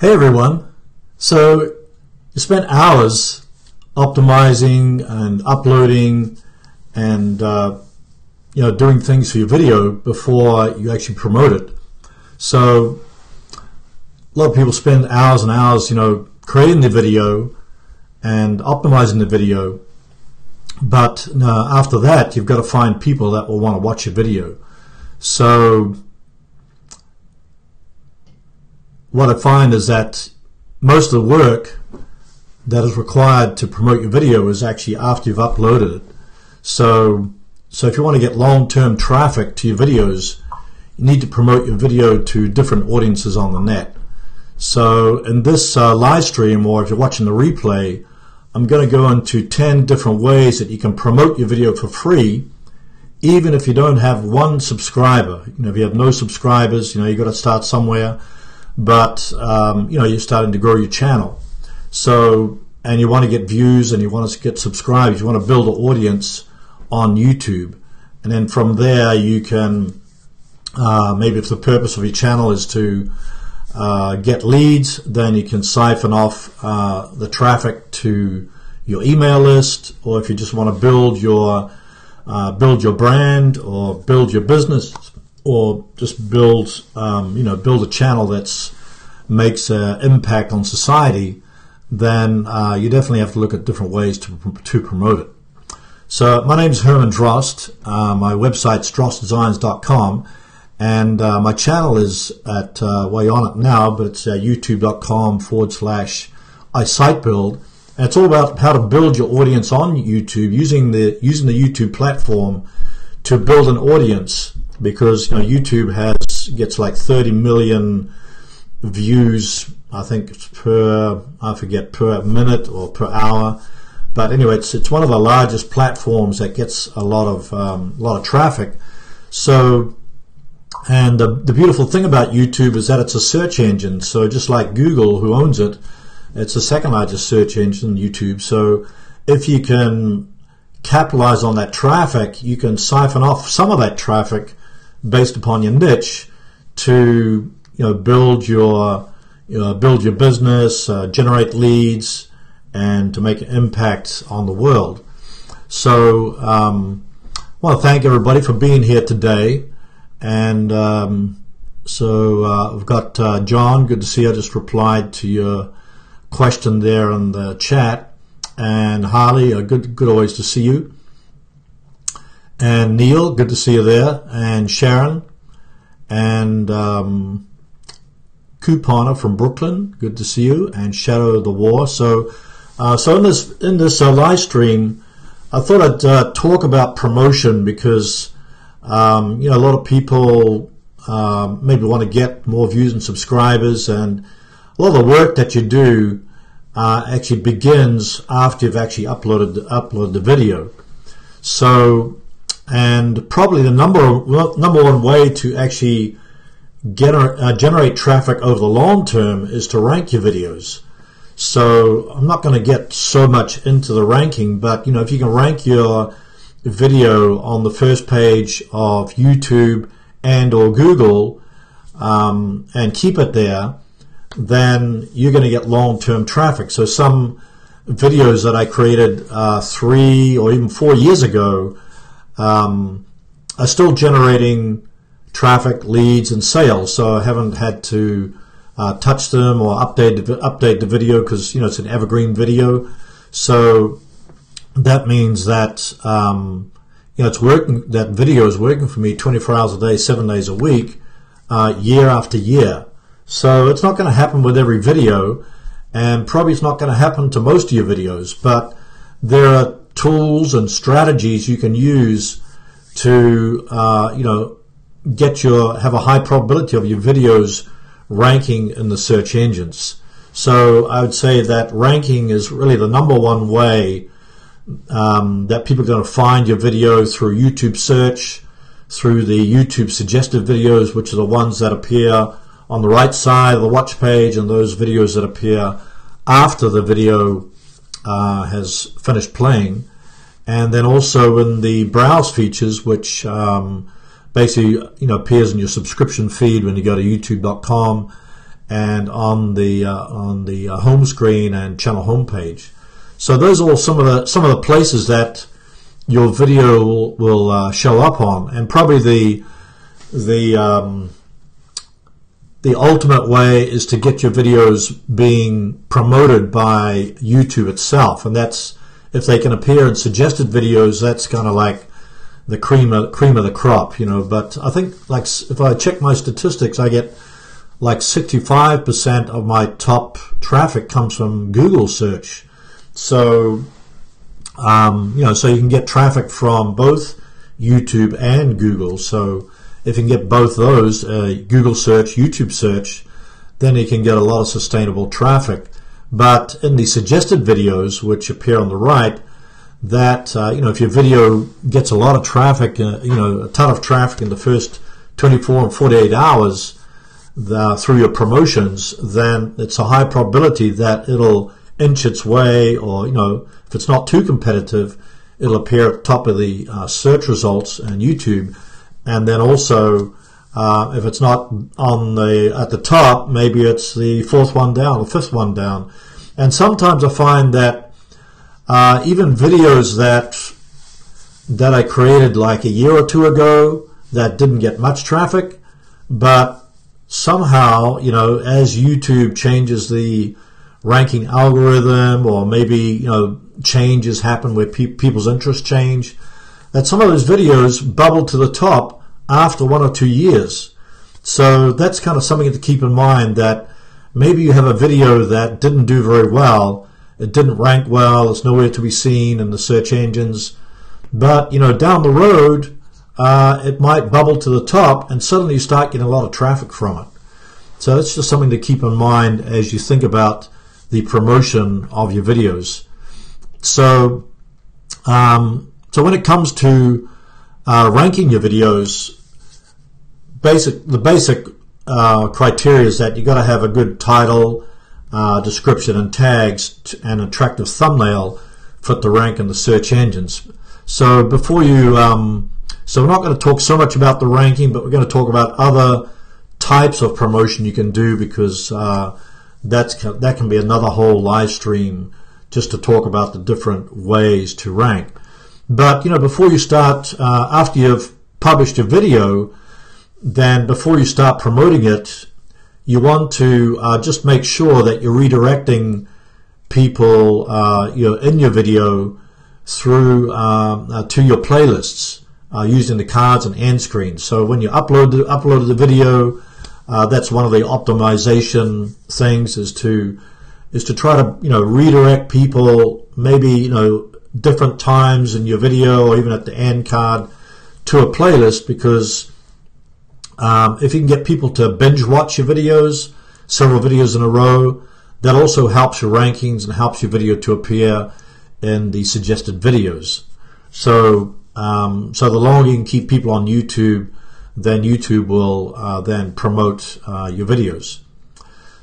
Hey everyone, so you spent hours optimizing and uploading and doing things for your video before you actually promote it. So a lot of people spend hours and hours creating the video and optimizing the video, but after that you've got to find people that will want to watch your video. So what I find is that most of the work that is required to promote your video is actually after you've uploaded it. So if you want to get long-term traffic to your videos, you need to promote your video to different audiences on the net. So in this live stream, or if you're watching the replay, I'm going to go into 10 different ways that you can promote your video for free, even if you don't have one subscriber. If you have no subscribers, you've got to start somewhere. But you're starting to grow your channel, and you want to get views and you want to get subscribers, you want to build an audience on YouTube, and then from there you can maybe if the purpose of your channel is to get leads, then you can siphon off the traffic to your email list, or if you just want to build your brand or build your business, or just build a channel that makes an impact on society, then you definitely have to look at different ways to promote it. So my name is Herman Drost. My website's drostdesigns.com, and my channel is at well, you're on it now, but it's youtube.com/iSiteBuild, and it's all about how to build your audience on YouTube using the YouTube platform to build an audience. Because YouTube gets like 30 million views, I think per minute or per hour. But anyway, it's one of the largest platforms that gets a lot of traffic. So, and the beautiful thing about YouTube is that it's a search engine. So just like Google, who owns it, it's the second largest search engine, YouTube. So if you can capitalize on that traffic, you can siphon off some of that traffic based upon your niche to build your business, generate leads, and to make an impact on the world. So I want to thank everybody for being here today. And we've got John, good to see you. I just replied to your question there in the chat. And Harley, good always to see you. And Neil, good to see you there, and Sharon, and Couponer from Brooklyn, good to see you, and Shadow of the War. So in this live stream, I thought I'd talk about promotion because a lot of people maybe want to get more views and subscribers, and a lot of the work that you do actually begins after you've actually uploaded the video. So. And probably the number one way to actually generate traffic over the long term is to rank your videos. So I'm not going to get so much into the ranking, but if you can rank your video on the first page of YouTube and or Google and keep it there, then you're going to get long-term traffic. So some videos that I created 3 or even 4 years ago are still generating traffic, leads, and sales. So I haven't had to touch them or update the video because it's an evergreen video. So that means that it's working. That video is working for me 24 hours a day, 7 days a week, year after year. So it's not going to happen with every video, and probably it's not going to happen to most of your videos. But there are tools and strategies you can use to have a high probability of your videos ranking in the search engines. So I would say that ranking is really the number one way that people are going to find your video, through YouTube search, through the YouTube suggested videos, which are the ones that appear on the right side of the watch page, and those videos that appear after the video has finished playing, and then also in the browse features, which basically appears in your subscription feed when you go to youtube.com, and on the home screen and channel homepage. So those are all some of the places that your video will show up on, and probably the ultimate way is to get your videos being promoted by YouTube itself, and that's, if they can appear in suggested videos, that's kind of like the cream of the crop, you know. But I think, like, if I check my statistics, I get like 65% of my top traffic comes from Google search. So you know, so you can get traffic from both YouTube and Google. So if you can get both those, Google search, YouTube search, then you can get a lot of sustainable traffic. But in the suggested videos, which appear on the right, that you know, if your video gets a lot of traffic, you know, a ton of traffic in the first 24 and 48 hours through your promotions, then it's a high probability that it'll inch its way, or, you know, if it's not too competitive, it'll appear at the top of the search results on YouTube. And then also, if it's not on at the top, maybe it's the fourth one down or fifth one down. And sometimes I find that even videos that I created like a year or two ago that didn't get much traffic, but somehow, you know, as YouTube changes the ranking algorithm, or maybe, you know, changes happen where people's interests change, that some of those videos bubble to the top after 1 or 2 years. So that's kind of something to keep in mind, that maybe you have a video that didn't do very well, it didn't rank well, it's nowhere to be seen in the search engines, but, you know, down the road it might bubble to the top and suddenly you start getting a lot of traffic from it. So that's just something to keep in mind as you think about the promotion of your videos. So so when it comes to ranking your videos, the basic criteria is that you got to have a good title, description and tags, and attractive thumbnail for it to rank in the search engines. So before you so we're not going to talk so much about the ranking, but we're going to talk about other types of promotion you can do, because that can be another whole live stream just to talk about the different ways to rank. But, you know, before you start, after you've published your video, then before you start promoting it, you want to just make sure that you're redirecting people, you know, in your video through to your playlists using the cards and end screens. So when you upload the video, that's one of the optimization things, is to try to, you know, redirect people, maybe, you know, different times in your video or even at the end card, to a playlist, because if you can get people to binge watch your videos, several videos in a row, that also helps your rankings and helps your video to appear in the suggested videos. So so the longer you can keep people on YouTube, then YouTube will then promote your videos.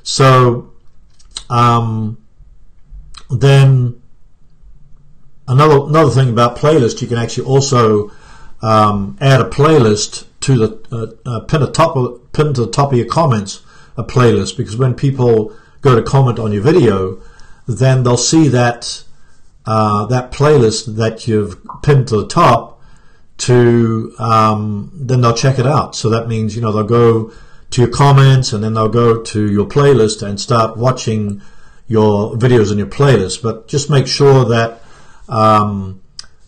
So then another thing about playlist, you can actually also add a playlist to the pin to the top of your comments, a playlist, because when people go to comment on your video, then they'll see that that playlist that you've pinned to the top, to then they'll check it out. So that means, you know, they'll go to your comments and then they'll go to your playlist and start watching your videos in your playlist. But just make sure that the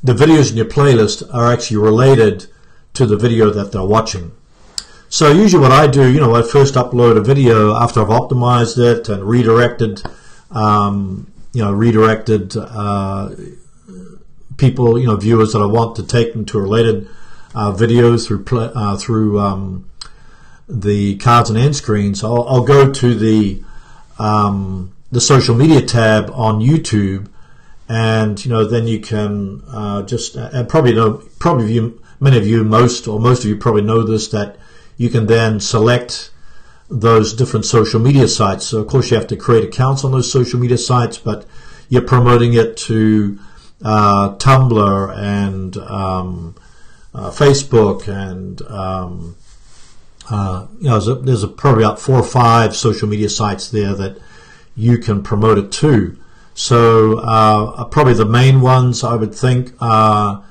videos in your playlist are actually related to the video that they're watching. So usually what I do, you know, I first upload a video after I've optimized it and redirected, you know, people, you know, viewers that I want to take them to related videos through the cards and end screens. I'll go to the social media tab on YouTube, and, you know, then you can just, and many of you, most of you probably know this, that you can then select those different social media sites. So of course you have to create accounts on those social media sites, but you're promoting it to Tumblr and Facebook and there's probably about 4 or 5 social media sites there that you can promote it to. So probably the main ones I would think are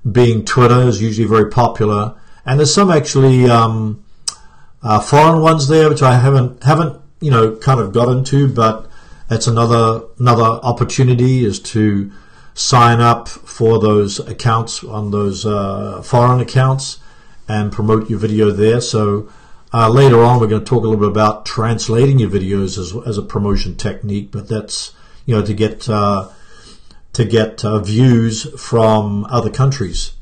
being Twitter is usually very popular, and there's some actually foreign ones there which I haven't kind of got into, but that's another opportunity is to sign up for those accounts on those foreign accounts and promote your video there. So later on we're going to talk a little bit about translating your videos as a promotion technique, but that's to get views from other countries.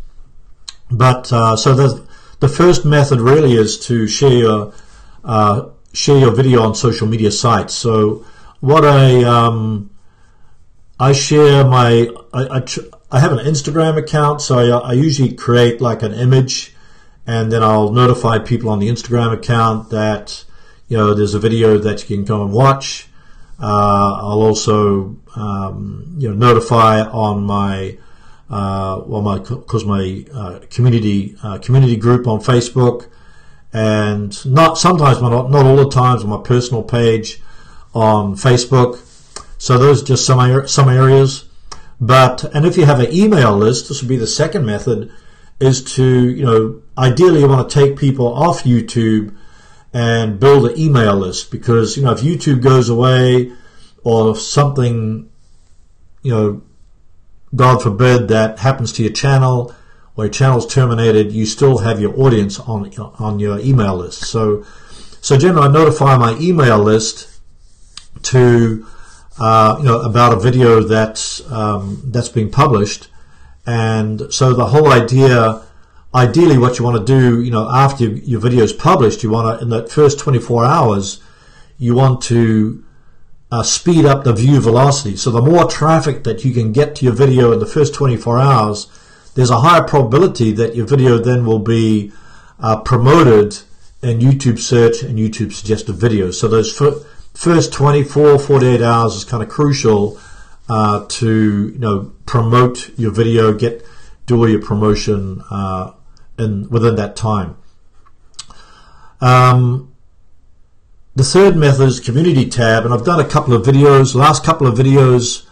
But so the first method really is to share your video on social media sites. So what I share I have an Instagram account, so I usually create like an image, and then I'll notify people on the Instagram account that there's a video that you can go and watch. I'll also notify on my community group on Facebook, and sometimes not all the times on my personal page on Facebook. So those are just some areas. And if you have an email list, this would be the second method, is to ideally you want to take people off YouTube and build an email list, because if YouTube goes away or something, God forbid, that happens to your channel, or your channel's terminated, you still have your audience on your email list. So generally I notify my email list to about a video that's being published. And so the whole idea, ideally what you want to do, after your video is published, you want to, in that first 24 hours, you want to speed up the view velocity. So the more traffic that you can get to your video in the first 24 hours, there's a higher probability that your video then will be promoted in YouTube search and YouTube suggested videos. So those first 48 hours is kind of crucial to promote your video, do all your promotion within that time. The third method is community tab, and I've done a couple of videos. The last couple of videos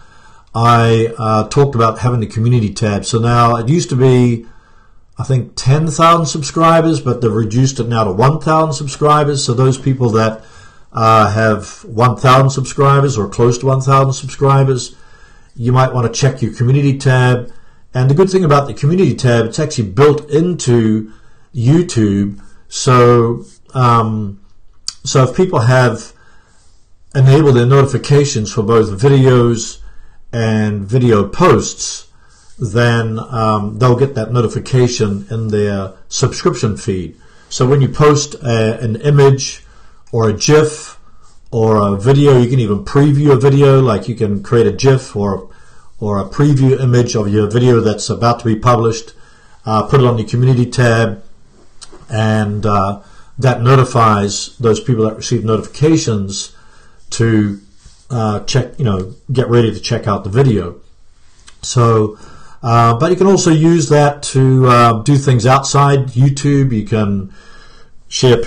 I talked about having the community tab. So now it used to be, I think, 10,000 subscribers, but they've reduced it now to 1,000 subscribers. So those people that have 1,000 subscribers or close to 1,000 subscribers, you might want to check your community tab. And the good thing about the community tab, it's actually built into YouTube. So so if people have enabled their notifications for both videos and video posts, then they'll get that notification in their subscription feed. So when you post an image or a GIF or a video, you can even preview a video, like you can create a GIF or a preview image of your video that's about to be published, put it on the community tab, and that notifies those people that receive notifications to get ready to check out the video. So, but you can also use that to do things outside YouTube. You can share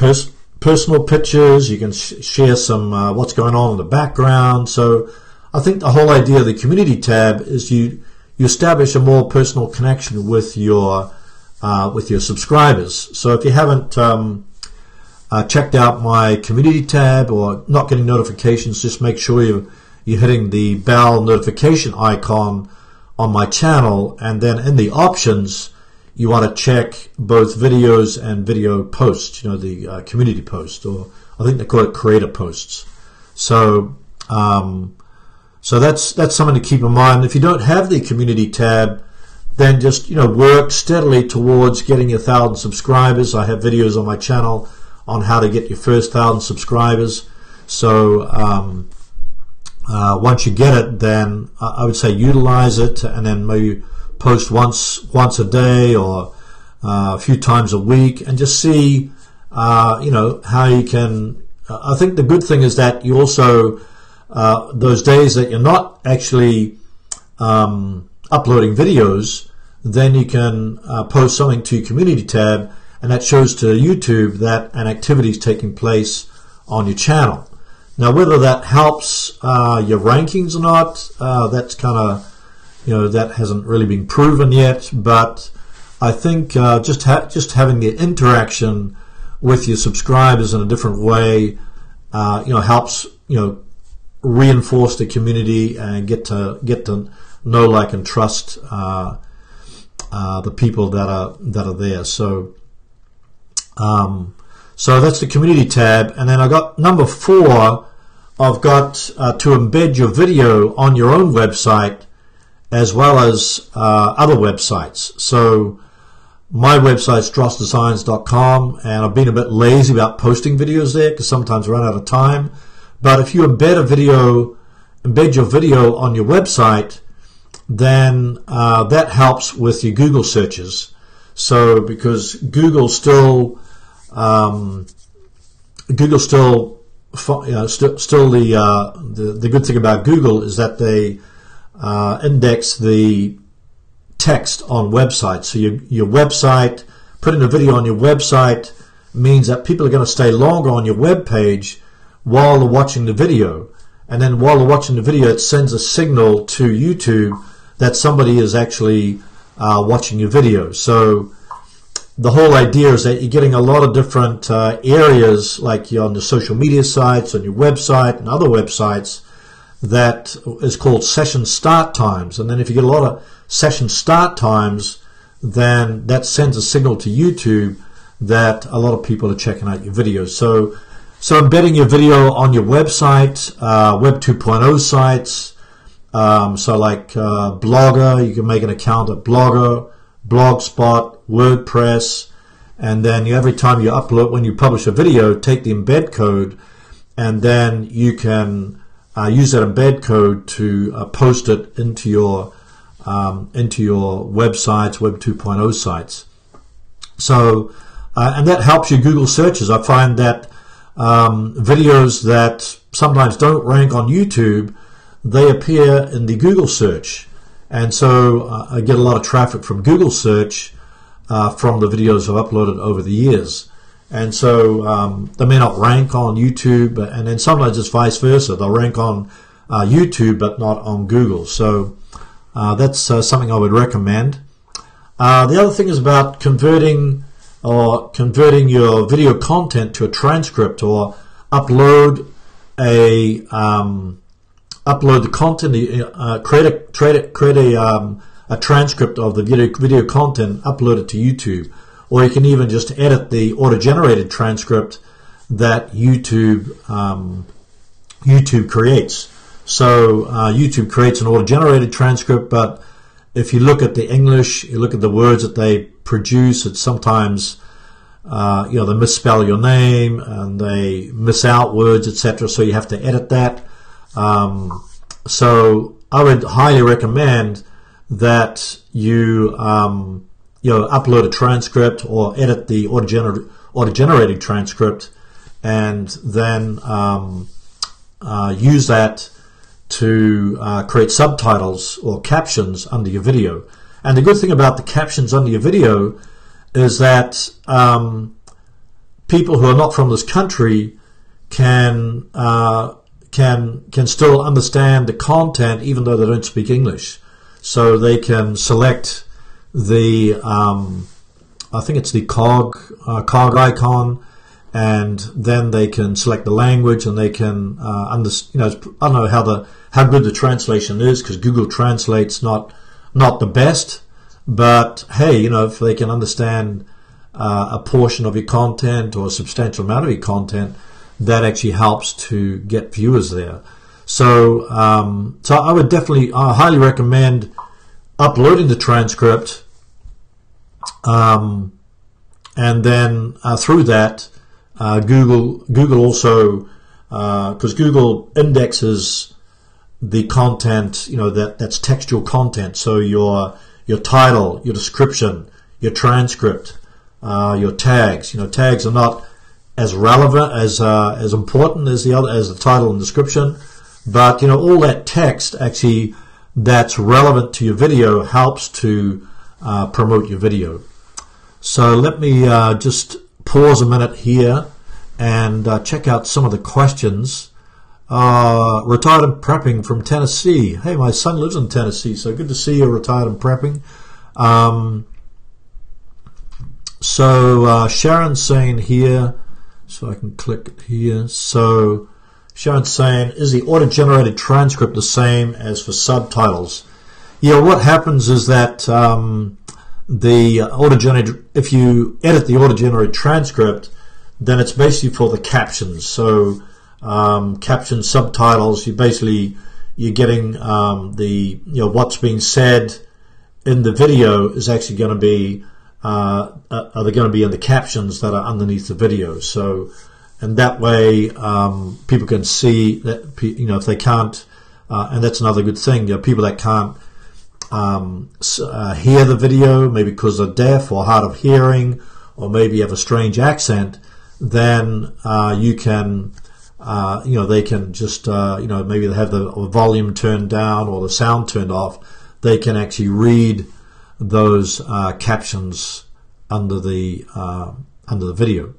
personal pictures. You can share some what's going on in the background. So I think the whole idea of the community tab is you establish a more personal connection with your subscribers. So if you haven't checked out my community tab or not getting notifications, just make sure you're hitting the bell notification icon on my channel, and then in the options you want to check both videos and video posts, the community post, or I think they call it creator posts. So so that's something to keep in mind. If you don't have the community tab, then just work steadily towards getting 1,000 subscribers. I have videos on my channel on how to get your first 1,000 subscribers. So once you get it, then I would say utilize it, and then maybe post once a day or a few times a week, and just see how you can. I think the good thing is that you also those days that you're not actually uploading videos, then you can post something to your community tab, and that shows to YouTube that an activity is taking place on your channel. Now, whether that helps your rankings or not, that's kind of, that hasn't really been proven yet. But I think just having the interaction with your subscribers in a different way, helps reinforce the community and get to know, like, and trust the people that are there. So that's the community tab. And then I got number 4. I've got to embed your video on your own website as well as other websites. So my website's drossdesigns.com, and I've been a bit lazy about posting videos there because sometimes I run out of time. But if you embed your video on your website, then that helps with your Google searches. So because the good thing about Google is that they index the text on websites. So your website, putting a video on your website means that people are going to stay longer on your web page while they're watching the video. And then while they're watching the video, it sends a signal to YouTube that somebody is actually watching your video. So the whole idea is that you're getting a lot of different areas, like you're on the social media sites, on your website and other websites, that is called session start times. And then if you get a lot of session start times, then that sends a signal to YouTube that a lot of people are checking out your videos. So embedding your video on your website, Web 2.0 sites, so like Blogger, you can make an account at Blogger, Blogspot, WordPress, and then every time you upload, when you publish a video, take the embed code, and then you can use that embed code to post it into your websites, Web 2.0 sites. So and that helps your Google searches. I find that videos that sometimes don't rank on YouTube, they appear in the Google search, and so I get a lot of traffic from Google search from the videos I've uploaded over the years. And so they may not rank on YouTube, and then sometimes it's vice versa. They'll rank on YouTube but not on Google. So that's something I would recommend. The other thing is about converting your video content to a transcript, or upload the content, create a transcript of the video content, upload it to YouTube. Or you can even just edit the auto-generated transcript that YouTube creates. So YouTube creates an auto-generated transcript, but if you look at the English, you look at the words that they produce, it's sometimes they misspell your name and they miss out words, etc. So you have to edit that. So I would highly recommend that you upload a transcript or edit the auto-generated transcript, and then use that to create subtitles or captions under your video. And the good thing about the captions under your video is that people who are not from this country can still understand the content even though they don't speak English. So they can select the I think it's the cog icon, and then they can select the language, and they can I don't know how good the translation is, because Google Translate's not the best, but hey, if they can understand a portion of your content or a substantial amount of your content, that actually helps to get viewers there. So I would definitely highly recommend uploading the transcript, and then through that, Google also, because Google indexes the content, that's textual content. So your title, your description, your transcript, your tags. Tags are not as relevant, as important as the title and description, but all that text actually that's relevant to your video helps to promote your video. So let me just pause a minute here and check out some of the questions. Retired and prepping from Tennessee. Hey, my son lives in Tennessee, so good to see you, retired and prepping. So Sharon's saying here, so I can click it here. So Sharon's saying, is the auto-generated transcript the same as for subtitles? Yeah, what happens is that the auto-generated, if you edit the auto-generated transcript, then it's basically for the captions. So caption subtitles, you're getting the what's being said in the video is actually going to be are they going to be in the captions that are underneath the video. So and that way people can see that, if they can't, and that's another good thing, people that can't hear the video, maybe because they're deaf or hard of hearing, or maybe have a strange accent, then you can they can just maybe they have the volume turned down or the sound turned off. They can actually read those captions under the video.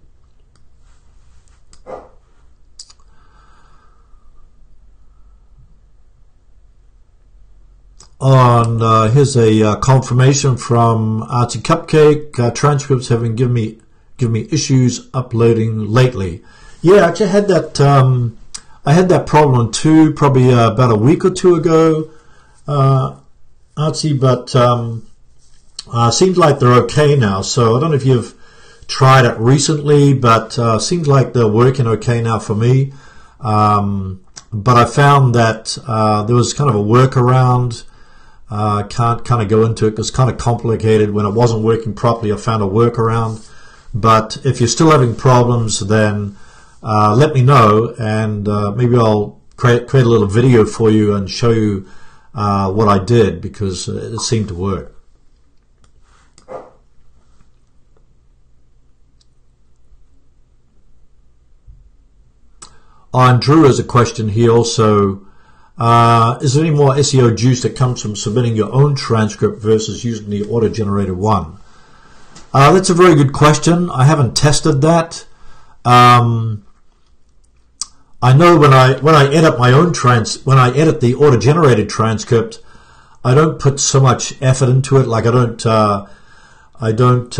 Here's a confirmation from Artsy Cupcake. Transcripts have been giving me issues uploading lately. Yeah, actually I had that problem too, probably about a week or two ago, Artsy, but seems like they're okay now. So I don't know if you've tried it recently, but seems like they're working okay now for me. But I found that there was kind of a workaround. Can't kind of go into it because it's kind of complicated. When it wasn't working properly, I found a workaround. But if you're still having problems, then let me know, and maybe I'll create a little video for you and show you what I did, because it seemed to work. And Drew has a question here also. Is there any more SEO juice that comes from submitting your own transcript versus using the auto-generated one? That's a very good question. I haven't tested that. I know when I edit my own when I edit the auto-generated transcript, I don't put so much effort into it. Like I don't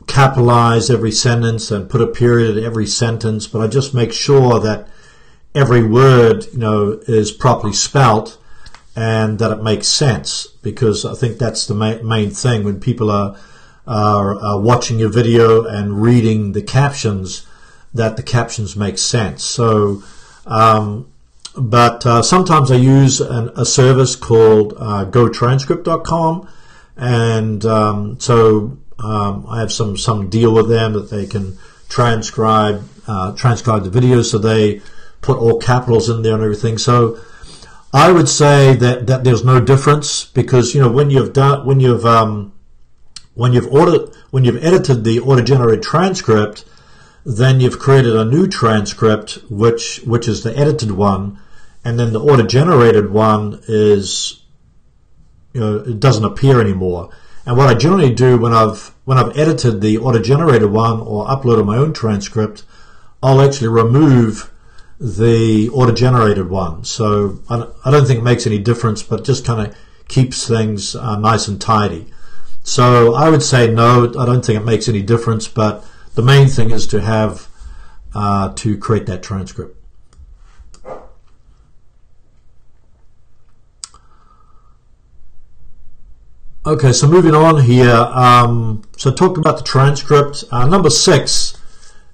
capitalize every sentence and put a period at every sentence, but I just make sure that every word is properly spelt and that it makes sense, because I think that's the main thing when people are watching your video and reading the captions, that the captions make sense. So but sometimes I use a service called gotranscript.com, and so I have some deal with them that they can transcribe the video, so they put all capitals in there and everything. So I would say that there's no difference, because when you've edited the auto-generated transcript, then you've created a new transcript which is the edited one, and then the auto-generated one is it doesn't appear anymore. And what I generally do when I've edited the auto-generated one or uploaded my own transcript, I'll actually remove the auto-generated one. So I don't think it makes any difference, but it just kind of keeps things nice and tidy. So I would say no, I don't think it makes any difference, but the main thing is to have to create that transcript. Okay, so moving on here. So talking about the transcript, number 6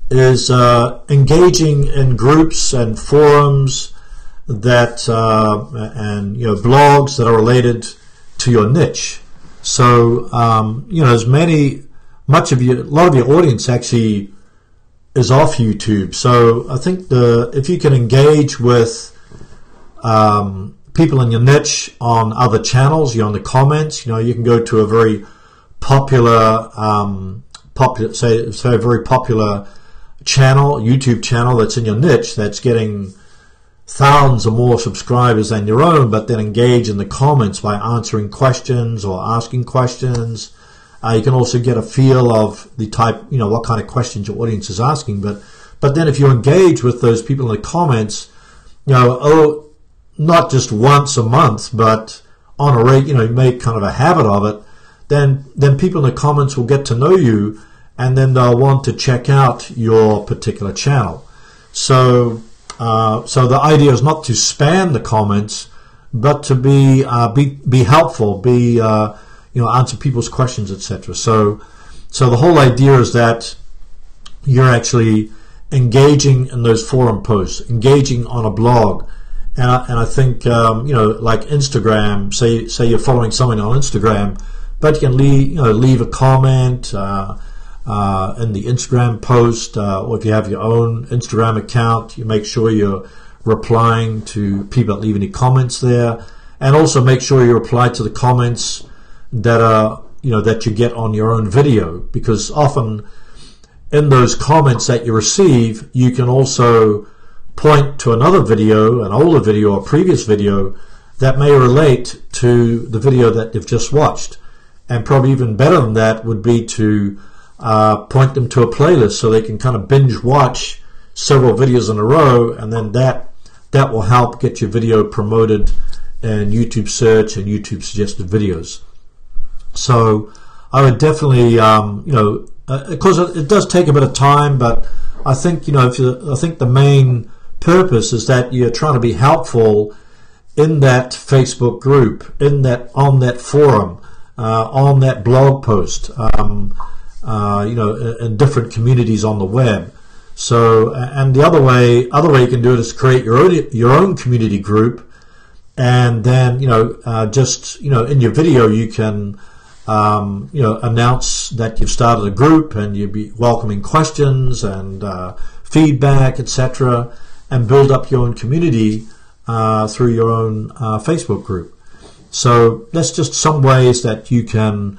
is engaging in groups and forums that and blogs that are related to your niche. So a lot of your audience actually is off YouTube. So I think if you can engage with people in your niche on other channels, on the comments, you can go to a very popular, say a very popular channel, YouTube channel that's in your niche, that's getting thousands or more subscribers than your own, but then engage in the comments by answering questions or asking questions, You can also get a feel of the type, what kind of questions your audience is asking. But then if you engage with those people in the comments, not just once a month, but on a rate, you make kind of a habit of it, then people in the comments will get to know you, and then they'll want to check out your particular channel. So the idea is not to spam the comments, but to be helpful, answer people's questions, etc. So the whole idea is that you're actually engaging in those forum posts, engaging on a blog, and I think like Instagram. Say you're following someone on Instagram, but you can leave a comment in the Instagram post, or if you have your own Instagram account, you make sure you're replying to people that leave any comments there, and also make sure you reply to the comments that are that you get on your own video, because often in those comments that you receive, you can also point to another video, an older video or previous video that may relate to the video that you've just watched. And probably even better than that would be to point them to a playlist so they can kind of binge watch several videos in a row, and then that will help get your video promoted in YouTube search and YouTube suggested videos. So I would definitely, because it does take a bit of time, but I think I think the main purpose is that you're trying to be helpful in that Facebook group, on that forum, on that blog post, in different communities on the web. So, and the other way you can do it is create your own community group, and then just in your video you can announce that you've started a group, and you'll be welcoming questions and feedback, etc., and build up your own community through your own Facebook group. So that's just some ways that you can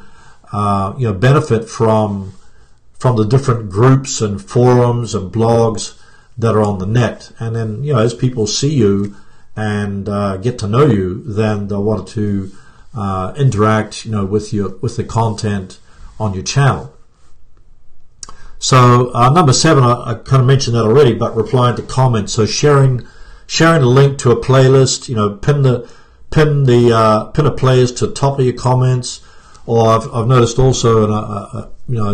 benefit from the different groups and forums and blogs that are on the net. And then as people see you and get to know you, then they'll want to interact with the content on your channel. So number 7, I kind of mentioned that already, but replying to comments. So sharing a link to a playlist, pin a playlist to the top of your comments. Or I've noticed also, and I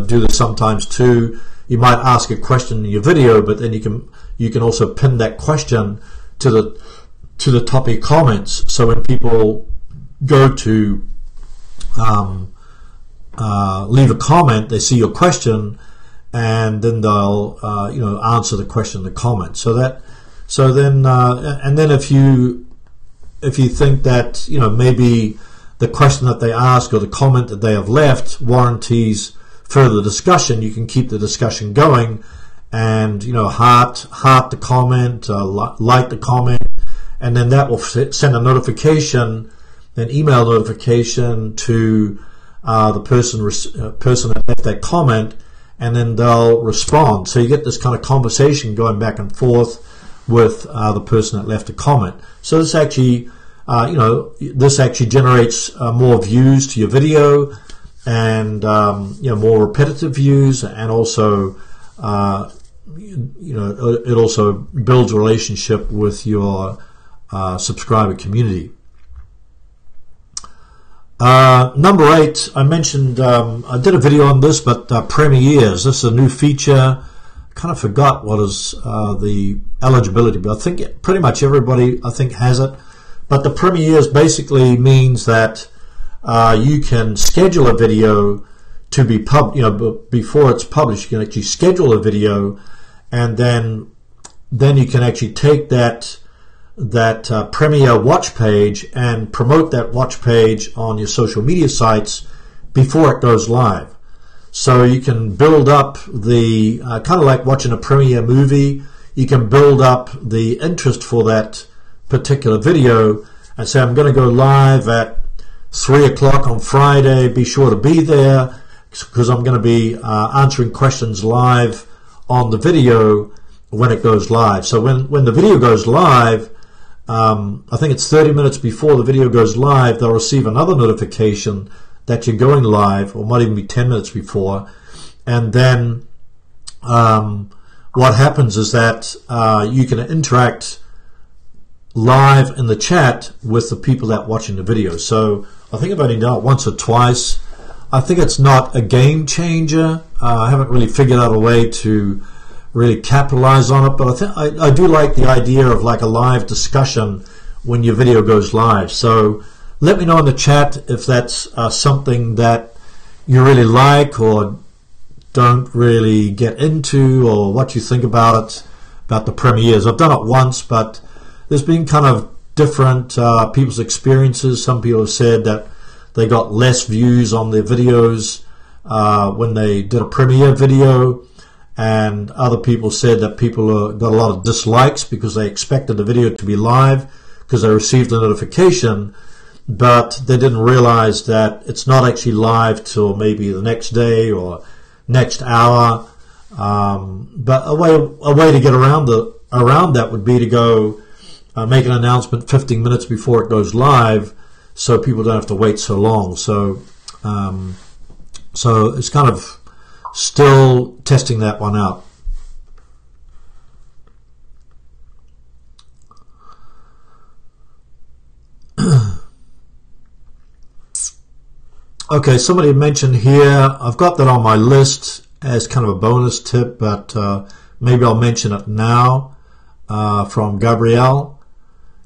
do this sometimes too, you might ask a question in your video, but then you can also pin that question to the top of your comments. So when people go to leave a comment, they see your question, and then they'll answer the question in the comment. And then if you think that maybe the question that they ask or the comment that they have left warranties further discussion, you can keep the discussion going, and heart the comment, like the comment, and then that will send a notification, an email notification to the person that left that comment, and then they'll respond. So you get this kind of conversation going back and forth with the person that left a comment. So this actually generates more views to your video, and more repetitive views, and also it also builds a relationship with your subscriber community. Number 8, I mentioned, I did a video on this, but premieres. This is a new feature. I kind of forgot what is the eligibility, but I think pretty much everybody has it. But the premieres basically means that you can schedule a video to be before it's published. You can actually schedule a video, and then you can actually take that premiere watch page and promote that watch page on your social media sites before it goes live. So you can build up the kind of like watching a premiere movie. You can build up the interest for that particular video and say, I'm going to go live at 3 o'clock on Friday. Be sure to be there, because I'm going to be answering questions live on the video when it goes live. So when the video goes live, I think it's 30 minutes before the video goes live, they'll receive another notification that you're going live, or might even be 10 minutes before. And then what happens is that you can interact live in the chat with the people that are watching the video. So I think I've only done it once or twice. I think it's not a game changer. I haven't really figured out a way to really capitalize on it, but I do like the idea of like a live discussion when your video goes live. So let me know in the chat if that's something that you really like or don't really get into, or what you think about it, about the premieres. I've done it once, but there's been kind of different people's experiences. Some people have said that they got less views on their videos when they did a premiere video, and other people said that people got a lot of dislikes because they expected the video to be live because they received a notification, but they didn't realize that it's not actually live till maybe the next day or next hour. But a way to get around that would be to go make an announcement 15 minutes before it goes live, so people don't have to wait so long. So so it's kind of still testing that one out. Okay, somebody mentioned here, I've got that on my list as kind of a bonus tip, but maybe I'll mention it now. From Gabrielle,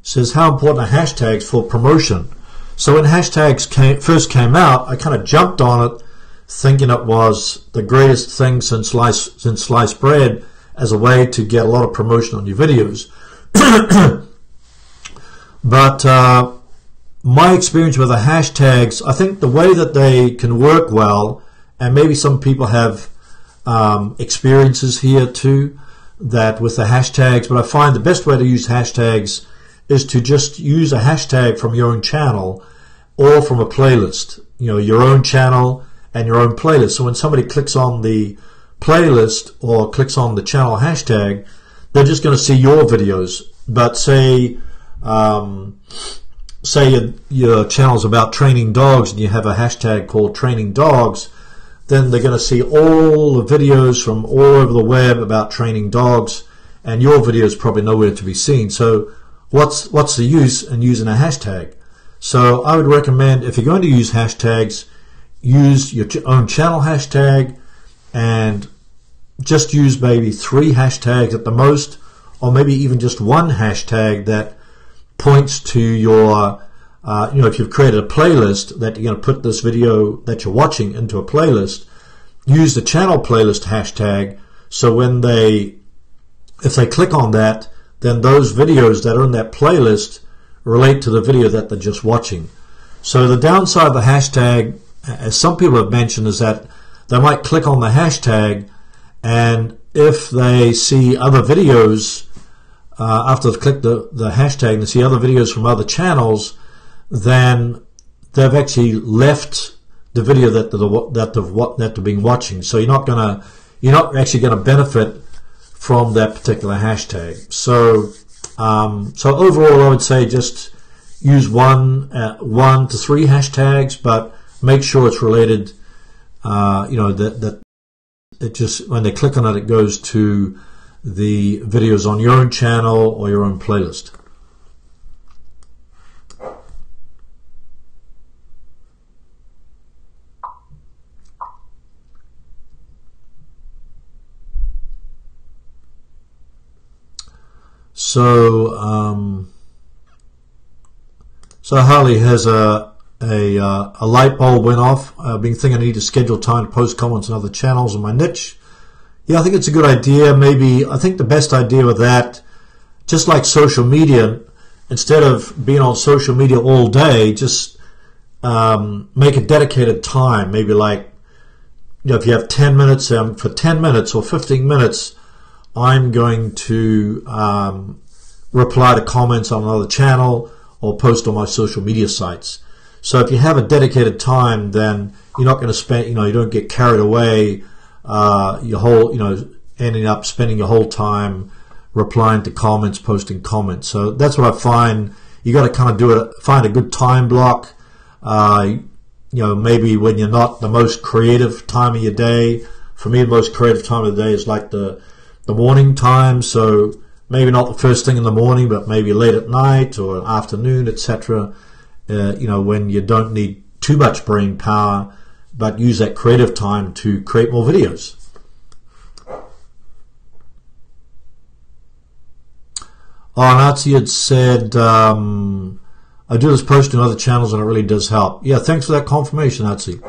says, how important are hashtags for promotion? So when hashtags first came out, I kind of jumped on it thinking it was the greatest thing since sliced bread as a way to get a lot of promotion on your videos. But my experience with the hashtags, I think the way that they can work well, and maybe some people have experiences here too, that with the hashtags, but I find the best way to use hashtags is to just use a hashtag from your own channel or from a playlist, you know, your own channel and your own playlist. So when somebody clicks on the playlist or clicks on the channel hashtag, they're just going to see your videos. But say your channel's about training dogs and you have a hashtag called training dogs, then they're going to see all the videos from all over the web about training dogs, and your video is probably nowhere to be seen. So what's the use in using a hashtag? So I would recommend, if you're going to use hashtags, use your own channel hashtag, and just use maybe 3 hashtags at the most, or maybe even just one hashtag that points to your you know, if you've created a playlist that you're going to put this video that you're watching into a playlist, use the channel playlist hashtag, so when if they click on that, then those videos that are in that playlist relate to the video that they're just watching. So the downside of the hashtag, as some people have mentioned, is that they might click on the hashtag, and if they see other videos after they've clicked the hashtag and they see other videos from other channels, then they've actually left the video that they've been watching. So you're not actually going to benefit from that particular hashtag. So so overall, I would say just use 1 to 3 hashtags, but make sure it's related. You know, that it just, when they click on it, it goes to the videos on your own channel or your own playlist. So so Harley has a light bulb went off. I've been thinking I need to schedule time to post comments on other channels in my niche. Yeah, I think it's a good idea. Maybe, I think the best idea with that, just like social media, instead of being on social media all day, just make a dedicated time. Maybe like, you know, if you have 10 minutes, for 10 minutes or 15 minutes, I'm going to reply to comments on another channel or post on my social media sites. So if you have a dedicated time, then you're not going to spend, you know, you don't get carried away, your whole, you know, ending up spending your whole time replying to comments, posting comments. So that's what I find. You got to kind of find a good time block. You maybe when you're not the most creative time of your day. For me, the most creative time of the day is like the morning time. So maybe not the first thing in the morning, but maybe late at night or afternoon, etc. When you don't need too much brain power, but use that creative time to create more videos. Nazi had said, I do this posting on other channels and it really does help. Yeah, thanks for that confirmation, Nazi.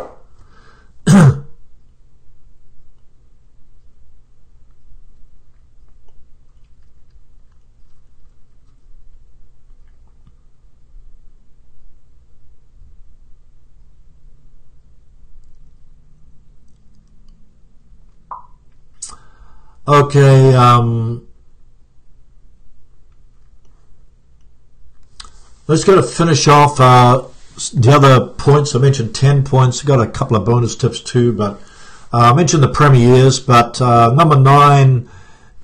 Okay, let's go to finish off the other points. I mentioned 10 points. I've got a couple of bonus tips too, but I mentioned the premieres, but number 9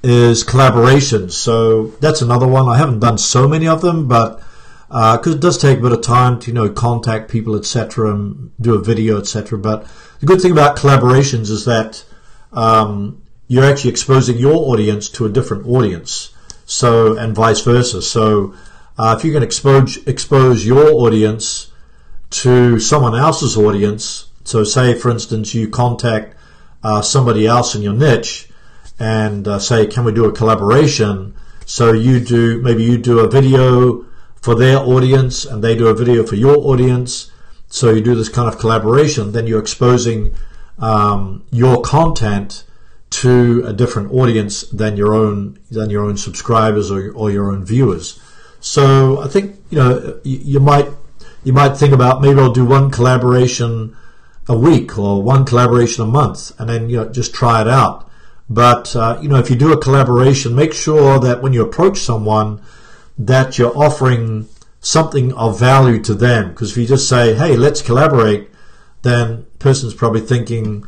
is collaborations. So that's another one. I haven't done so many of them, but because it does take a bit of time to contact people, etc., and do a video, etc. But the good thing about collaborations is that you're actually exposing your audience to a different audience, so, and vice versa. So if you can expose your audience to someone else's audience, so say for instance you contact somebody else in your niche and say, can we do a collaboration? So maybe you do a video for their audience and they do a video for your audience, so you do this kind of collaboration. Then you're exposing your content to a different audience than your own subscribers or your own viewers. So I think you might think about, maybe I'll do one collaboration a week or one collaboration a month, and then just try it out. But if you do a collaboration, make sure that when you approach someone that you're offering something of value to them. Because if you just say, hey, let's collaborate, then the person's probably thinking,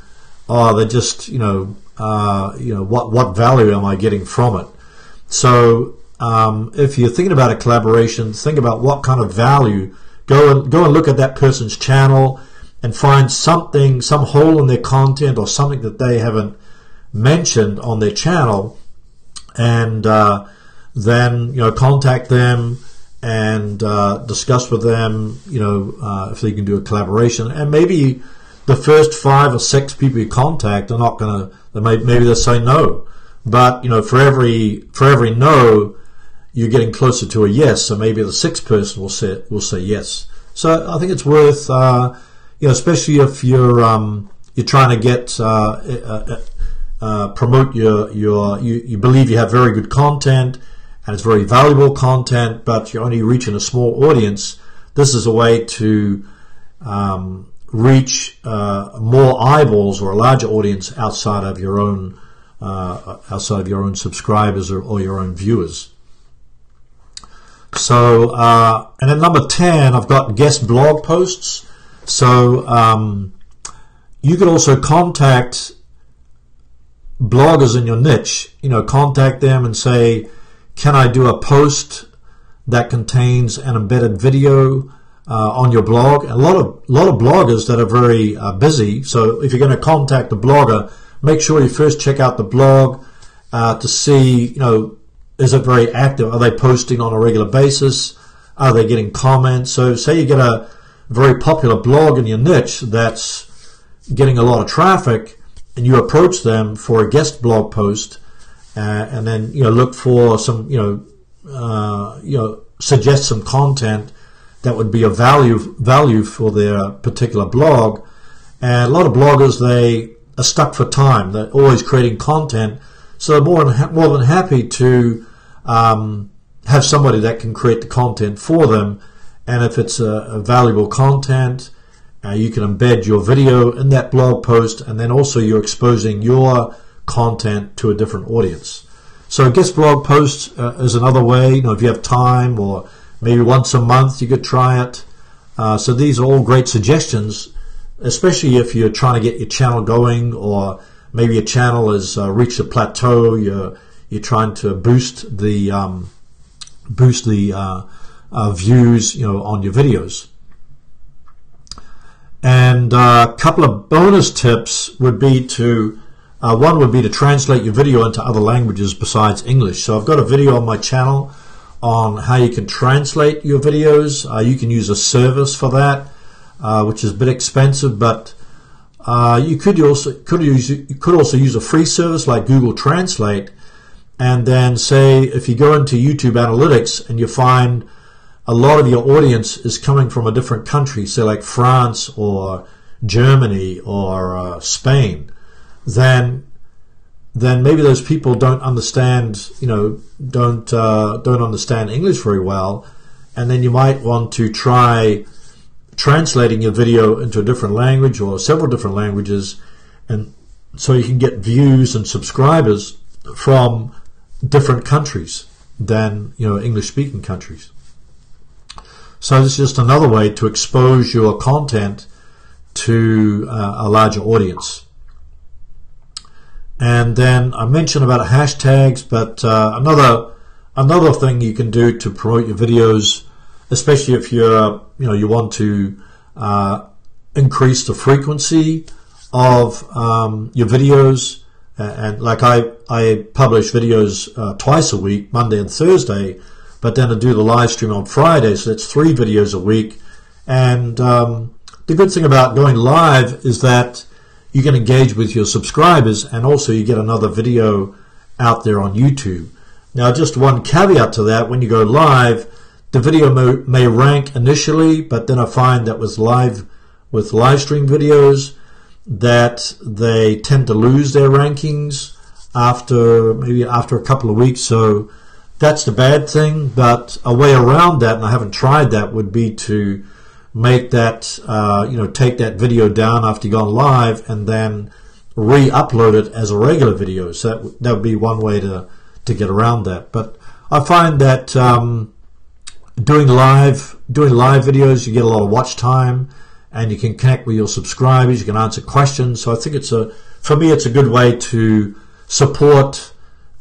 oh, they're just what value am I getting from it? So if you're thinking about a collaboration, think about what kind of value. Go and look at that person's channel and find some hole in their content or something that they haven't mentioned on their channel, and then contact them and discuss with them if they can do a collaboration. And maybe the first 5 or 6 people you contact are not gonna, maybe they'll say no, but for every no, you're getting closer to a yes. So maybe the 6th person will say yes. So I think it's worth, especially if you're trying to get promote you believe you have very good content and it's very valuable content, but you're only reaching a small audience. This is a way to reach more eyeballs or a larger audience outside of your own subscribers or your own viewers. So and then number 10, I've got guest blog posts. So you could also contact bloggers in your niche. Contact them and say, can I do a post that contains an embedded video on your blog? And a lot of bloggers that are very busy. So if you're going to contact a blogger, make sure you first check out the blog to see, is it very active? Are they posting on a regular basis? Are they getting comments? So say you get a very popular blog in your niche that's getting a lot of traffic, and you approach them for a guest blog post, and then look for some suggest some content that would be of value for their particular blog. And a lot of bloggers, they are stuck for time. They're always creating content, so they're more than happy to have somebody that can create the content for them. And if it's a valuable content, you can embed your video in that blog post, and then also you're exposing your content to a different audience. So guest blog posts is another way. If you have time, or maybe once a month, you could try it. So these are all great suggestions, especially if you're trying to get your channel going, or maybe your channel has reached a plateau. You're trying to boost the views, on your videos. And a couple of bonus tips would be to, one would be to translate your video into other languages besides English. So I've got a video on my channel on how you can translate your videos. You can use a service for that, which is a bit expensive, but you could also use a free service like Google Translate. And then say if you go into YouTube Analytics and you find a lot of your audience is coming from a different country, say like France or Germany or Spain, then maybe those people don't understand, don't understand English very well, and then you might want to try translating your video into a different language or several different languages, and so you can get views and subscribers from different countries than English-speaking countries. So this is just another way to expose your content to a larger audience. And then I mentioned about hashtags, but another thing you can do to promote your videos, especially if you want to increase the frequency of your videos. And like I publish videos twice a week, Monday and Thursday, but then I do the live stream on Friday, so that's 3 videos a week. And the good thing about going live is that you can engage with your subscribers, and also you get another video out there on YouTube. Now, just one caveat to that: when you go live, the video may rank initially, but then I find that with live stream videos, that they tend to lose their rankings after a couple of weeks. So that's the bad thing. But a way around that, and I haven't tried that, would be to make that take that video down after you've gone live and then re-upload it as a regular video. So that would be one way to get around that. But I find that doing live videos, you get a lot of watch time, and you can connect with your subscribers, you can answer questions. So I think for me, it's a good way to support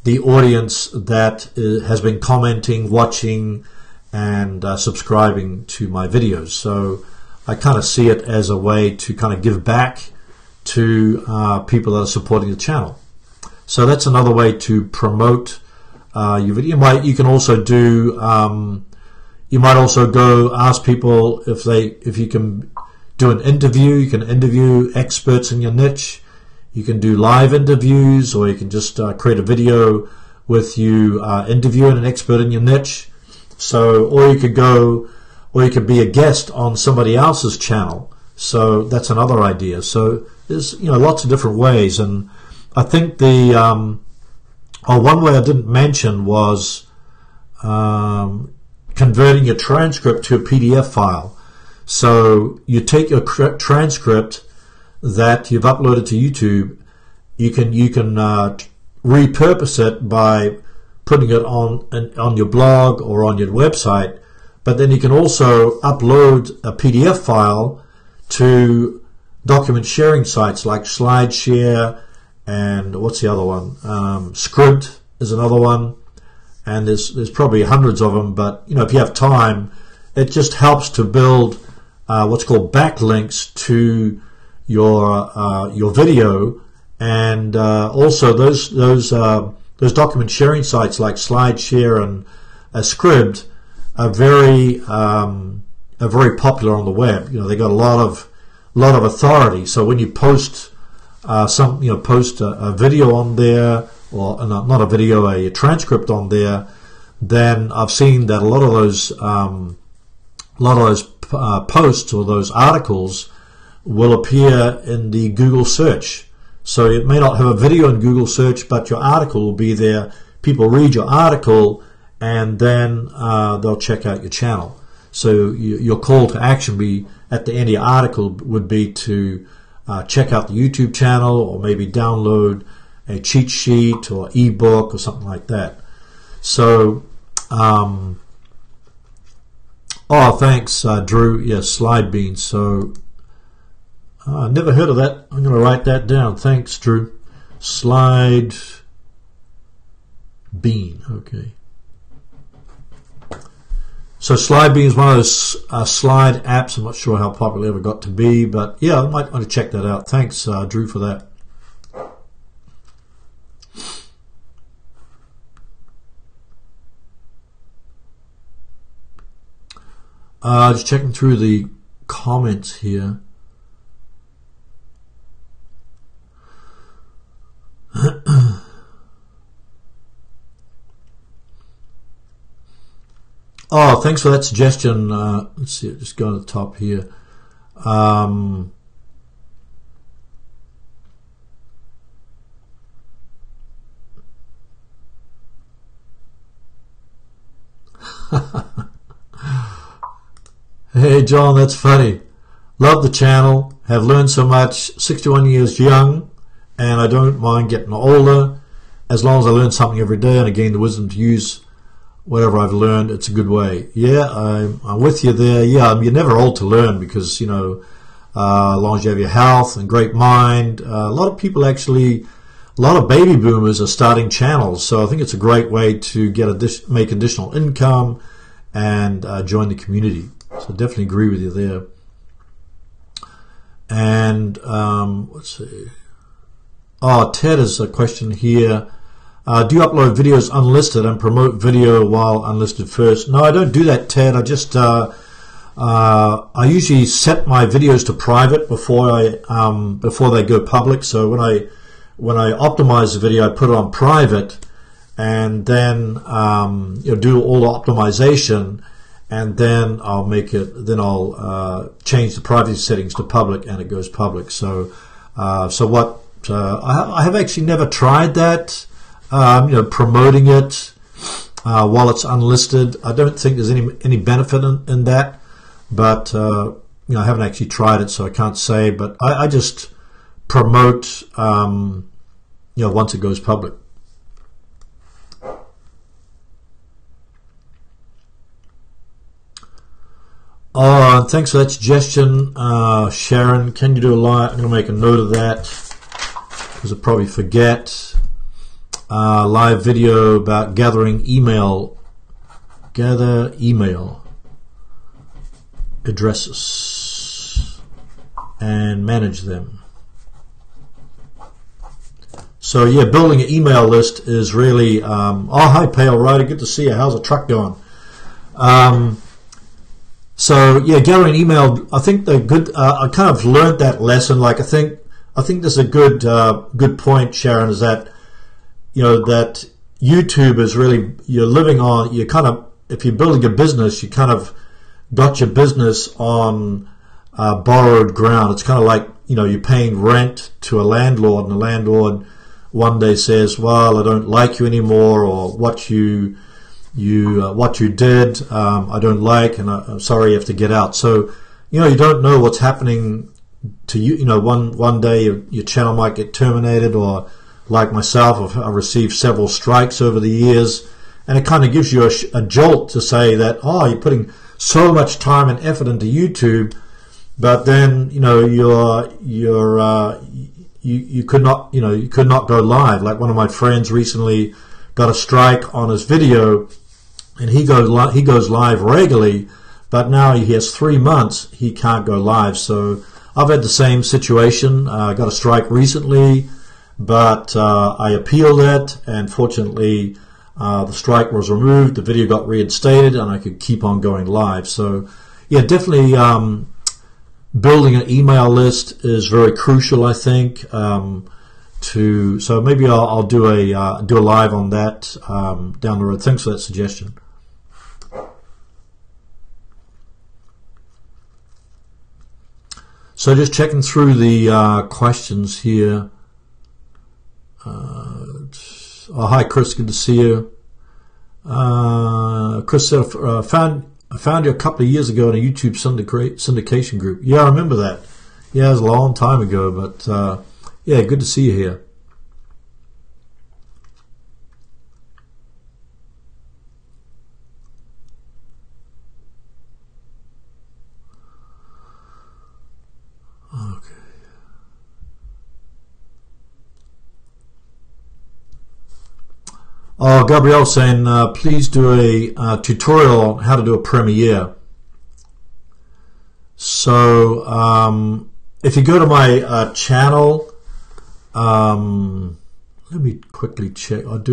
the audience that has been commenting, watching, and subscribing to my videos. So I kind of see it as a way to kind of give back to people that are supporting the channel. So that's another way to promote your video. You can also do, you might also go ask people if you can do an interview. You can interview experts in your niche. You can do live interviews, or you can just create a video with you interviewing an expert in your niche. So, or you could be a guest on somebody else's channel. So that's another idea. So there's lots of different ways, and I think the one way I didn't mention was converting your transcript to a PDF file. So you take your transcript that you've uploaded to YouTube, you can repurpose it by putting it on your blog or on your website, but then you can also upload a PDF file to document sharing sites like SlideShare, and what's the other one? Script is another one, and there's probably hundreds of them. But if you have time, it just helps to build what's called backlinks to your video, and also those document sharing sites like SlideShare and Script are very popular on the web. They got a lot of authority. So when you post post a video on there, or not a video, a transcript on there, then I've seen that a lot of those posts or those articles will appear in the Google search. So it may not have a video in Google search, but your article will be there. People read your article, and then they'll check out your channel. So your call to action at the end of your article would be to check out the YouTube channel, or maybe download a cheat sheet or ebook or something like that. So thanks, Drew. Yes, Slide Bean. So I've never heard of that. I'm going to write that down. Thanks, Drew. Slide Bean. Okay. So Slidebeam is one of those slide apps. I'm not sure how popular it ever got to be, but yeah, I might want to check that out. Thanks, Drew, for that. Just checking through the comments here. Oh, thanks for that suggestion. Let's see, just go to the top here. Hey, John, that's funny. Love the channel. Have learned so much. 61 years young, and I don't mind getting older as long as I learn something every day and I gain the wisdom to use whatever I've learned. It's a good way. Yeah, I'm with you there. Yeah, you're never old to learn because, you know, as long as you have your health and great mind. A lot of people actually, a lot of baby boomers are starting channels, so I think it's a great way to get make additional income and join the community. So definitely agree with you there. And let's see. Oh, Ted has a question here. Do you upload videos unlisted and promote video while unlisted first? No, I don't do that, Ted. I just I usually set my videos to private before they go public. So when I optimize the video, I put it on private, and then do all the optimization, and then I'll make it. Then I'll change the privacy settings to public, and it goes public. So I have actually never tried that. Promoting it while it's unlisted. I don't think there's any benefit in that, but I haven't actually tried it, so I can't say. But I just promote once it goes public. Oh, and thanks for that suggestion, Sharon. Can you do a live? I'm going to make a note of that because I'll probably forget. Live video about gather email addresses and manage them. So yeah, building an email list is really oh, hi Pale Rider, good to see you. How's the truck going? So yeah, gathering email, I think they're good. I kind of learned that lesson. Like I think there's a good point, Sharon, is that that YouTube is really, you're living on, you kind of, if you're building a business, you kind of got your business on borrowed ground. It's kind of like, you're paying rent to a landlord, and the landlord one day says, well, I don't like you anymore, or what you did, I don't like, and I'm sorry you have to get out. So, you don't know what's happening to you. One day your channel might get terminated, or like myself, I've received several strikes over the years, and it kind of gives you a jolt to say that, oh, you're putting so much time and effort into YouTube, but then you could not go live. Like one of my friends recently got a strike on his video, and he goes live regularly, but now he has 3 months he can't go live. So I've had the same situation. I got a strike recently, but I appealed it, and fortunately the strike was removed, the video got reinstated, and I could keep on going live. So yeah, definitely building an email list is very crucial, I think. So maybe I'll do a live on that down the road. Thanks for that suggestion. So just checking through the questions here. Oh, hi Chris, good to see you. Chris said, I found you a couple of years ago in a YouTube syndication group. Yeah, I remember that. Yeah, it was a long time ago, but yeah, good to see you here. Okay. Oh, Gabrielle saying, please do a tutorial on how to do a Premiere. So if you go to my channel, let me quickly check. Let's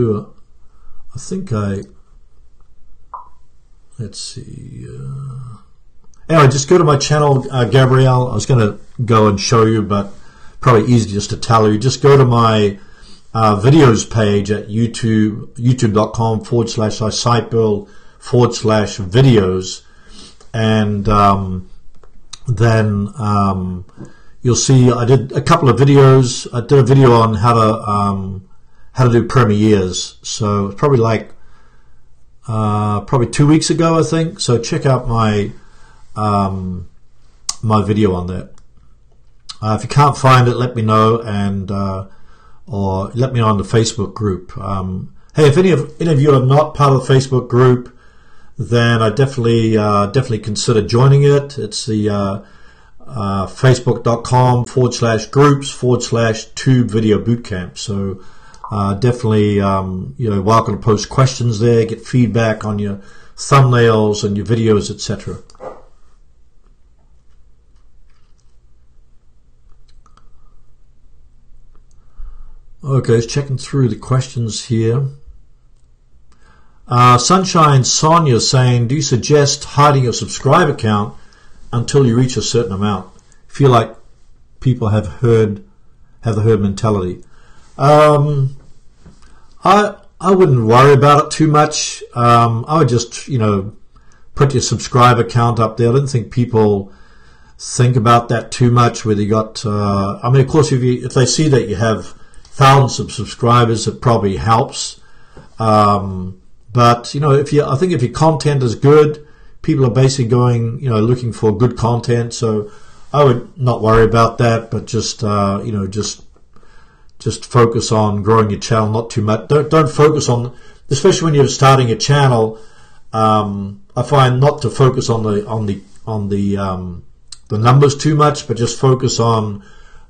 see. Anyway, just go to my channel, Gabrielle. I was going to go and show you, but probably easy just to tell you. Just go to my videos page at youtube.com/iSiteBuild/videos, and then you'll see I did a couple of videos. I did a video on how to do Premieres. So it's probably like probably 2 weeks ago, I think. So check out my my video on that. If you can't find it, let me know, and or let me know on the Facebook group. Hey, if any of you are not part of the Facebook group, then I definitely consider joining it. It's the facebook.com/groups/Tube Video Bootcamp. So definitely welcome to post questions there, get feedback on your thumbnails and your videos, etc. Okay, just checking through the questions here. Sunshine Sonia saying, do you suggest hiding your subscriber count until you reach a certain amount? Feel like people have the herd mentality. I wouldn't worry about it too much. I would just put your subscriber count up there. I don't think people think about that too much. Whether you got, I mean, of course, if they see that you have thousands of subscribers, it probably helps. But I think if your content is good, people are basically going, looking for good content. So I would not worry about that, but just just focus on growing your channel, not too much. Don't focus on, especially when you're starting a channel. I find not to focus on the numbers too much, but just focus on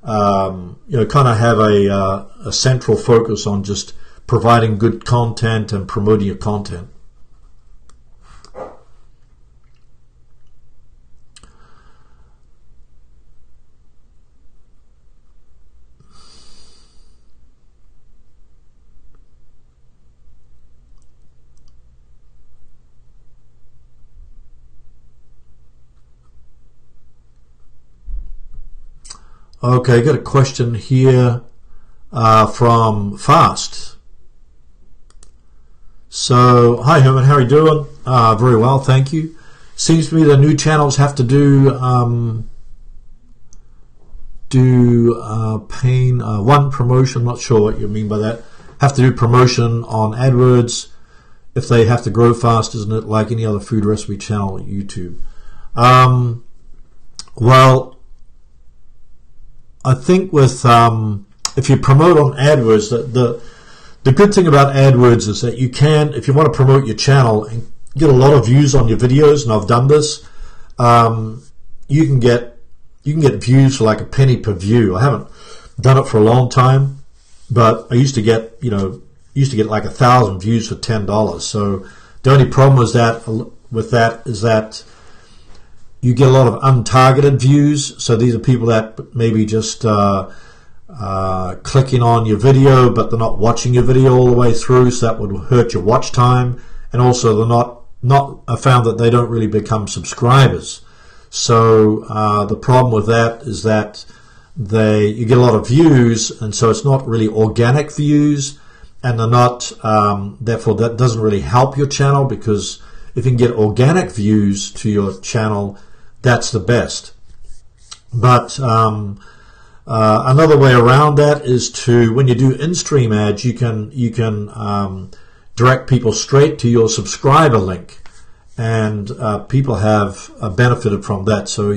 kind of have a central focus on just providing good content and promoting your content. Okay, got a question here from Fast. So, hi Herman, how are you doing? Very well, thank you. Seems to me the new channels have to do one promotion. Not sure what you mean by that. Have to do promotion on AdWords if they have to grow fast, isn't it? Like any other food recipe channel at YouTube. Well, I think with if you promote on AdWords, the good thing about AdWords is that you can, if you want to promote your channel and get a lot of views on your videos, and I've done this, you can get views for like a penny per view. I haven't done it for a long time, but I used to get like 1,000 views for $10. So the only problem is that with that is that you get a lot of untargeted views. So these are people that maybe just clicking on your video, but they're not watching your video all the way through, so that would hurt your watch time. And also they're I found that they don't really become subscribers. So the problem with that is that you get a lot of views, and so it's not really organic views, and they're not, therefore that doesn't really help your channel, because if you can get organic views to your channel, that's the best. But another way around that is to, when you do in-stream ads, you can direct people straight to your subscriber link, and people have benefited from that. So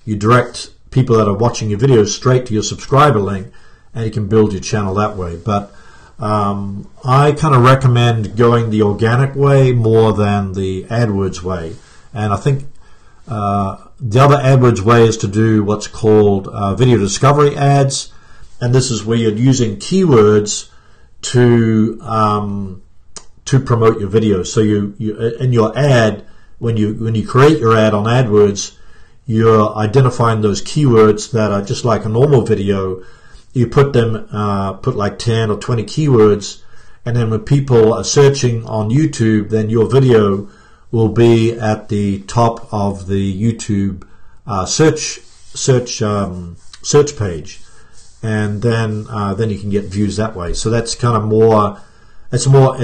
you direct people that are watching your videos straight to your subscriber link, and you can build your channel that way. But I kind of recommend going the organic way more than the AdWords way. And I think the other AdWords way is to do what's called video discovery ads, and this is where you're using keywords to to promote your video. So you in your ad, when you create your ad on AdWords, you're identifying those keywords that are just like a normal video. You put them, put like 10 or 20 keywords, and then when people are searching on YouTube, then your video will be at the top of the YouTube search page, and then you can get views that way. So that's kind of more, it's more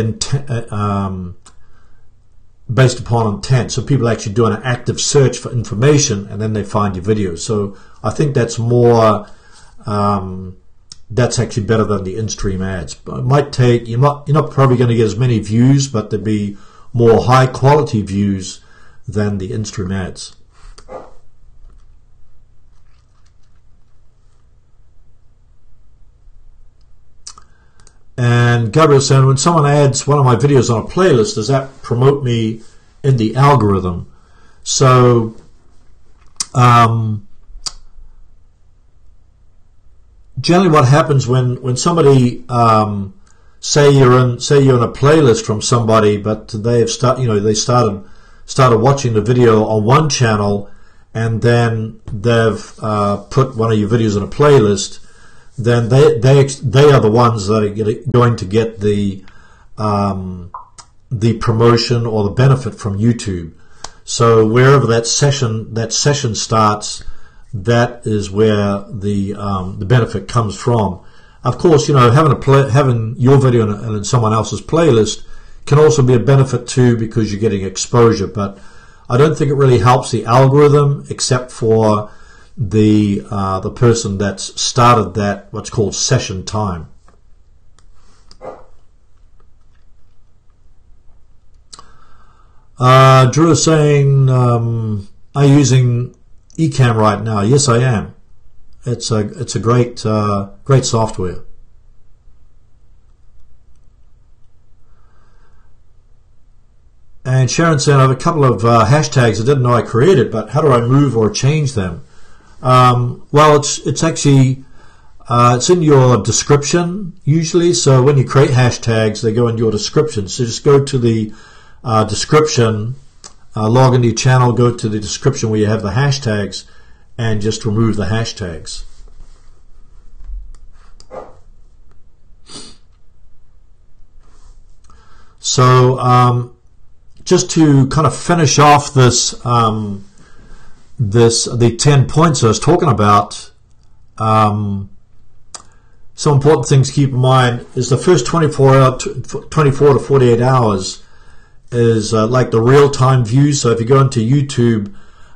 based upon intent. So people actually doing an active search for information, and then they find your videos. So I think that's more, that's actually better than the in-stream ads. But it might take, you're not probably going to get as many views, but there'd be more high quality views than the in-stream ads. And Gabriel said, when someone adds one of my videos on a playlist, does that promote me in the algorithm? So generally what happens when somebody say you're in a playlist from somebody, but they started watching the video on one channel, and then they've put one of your videos in a playlist, then they are the ones that are going to get the promotion or the benefit from YouTube. So wherever that session starts, that is where the benefit comes from. Of course, having your video in someone else's playlist can also be a benefit too, because you're getting exposure. But I don't think it really helps the algorithm, except for the person that's started that, what's called session time. Drew is saying, are you using Ecamm right now? Yes, I am. It's a great software. And Sharon said, I have a couple of hashtags I didn't know I created, but how do I move or change them? Well, it's actually it's in your description usually. So when you create hashtags, they go in your description. So just go to the description, log into your channel, go to the description where you have the hashtags, and just remove the hashtags. So just to kind of finish off this, the 10 points I was talking about, some important things to keep in mind is the first 24 to 48 hours is like the real-time views. So if you go into YouTube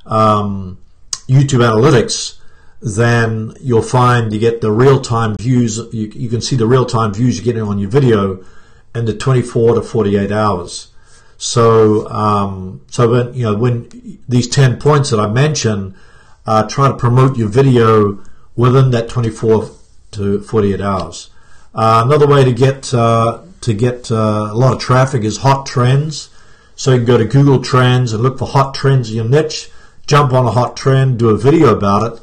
Analytics, then you'll find you get the real-time views. You can see the real-time views you're getting on your video in the 24 to 48 hours. So, when these 10 points that I mentioned, try to promote your video within that 24 to 48 hours. Another way to get a lot of traffic is hot trends. So you can go to Google Trends and look for hot trends in your niche, jump on a hot trend, do a video about it,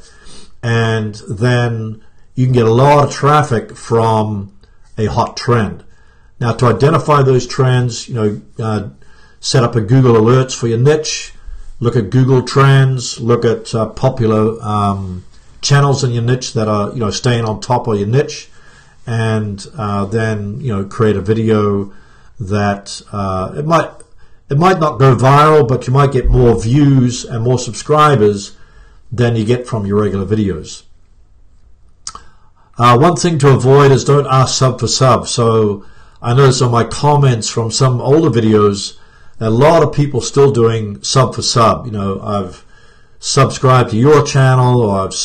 and then you can get a lot of traffic from a hot trend. Now, to identify those trends, set up a Google Alerts for your niche, look at Google Trends, look at popular channels in your niche that are staying on top of your niche, and then create a video that it might not go viral, but you might get more views and more subscribers than you get from your regular videos. One thing to avoid is don't ask sub for sub. So I noticed on my comments from some older videos, a lot of people still doing sub for sub. I've subscribed to your channel, or I've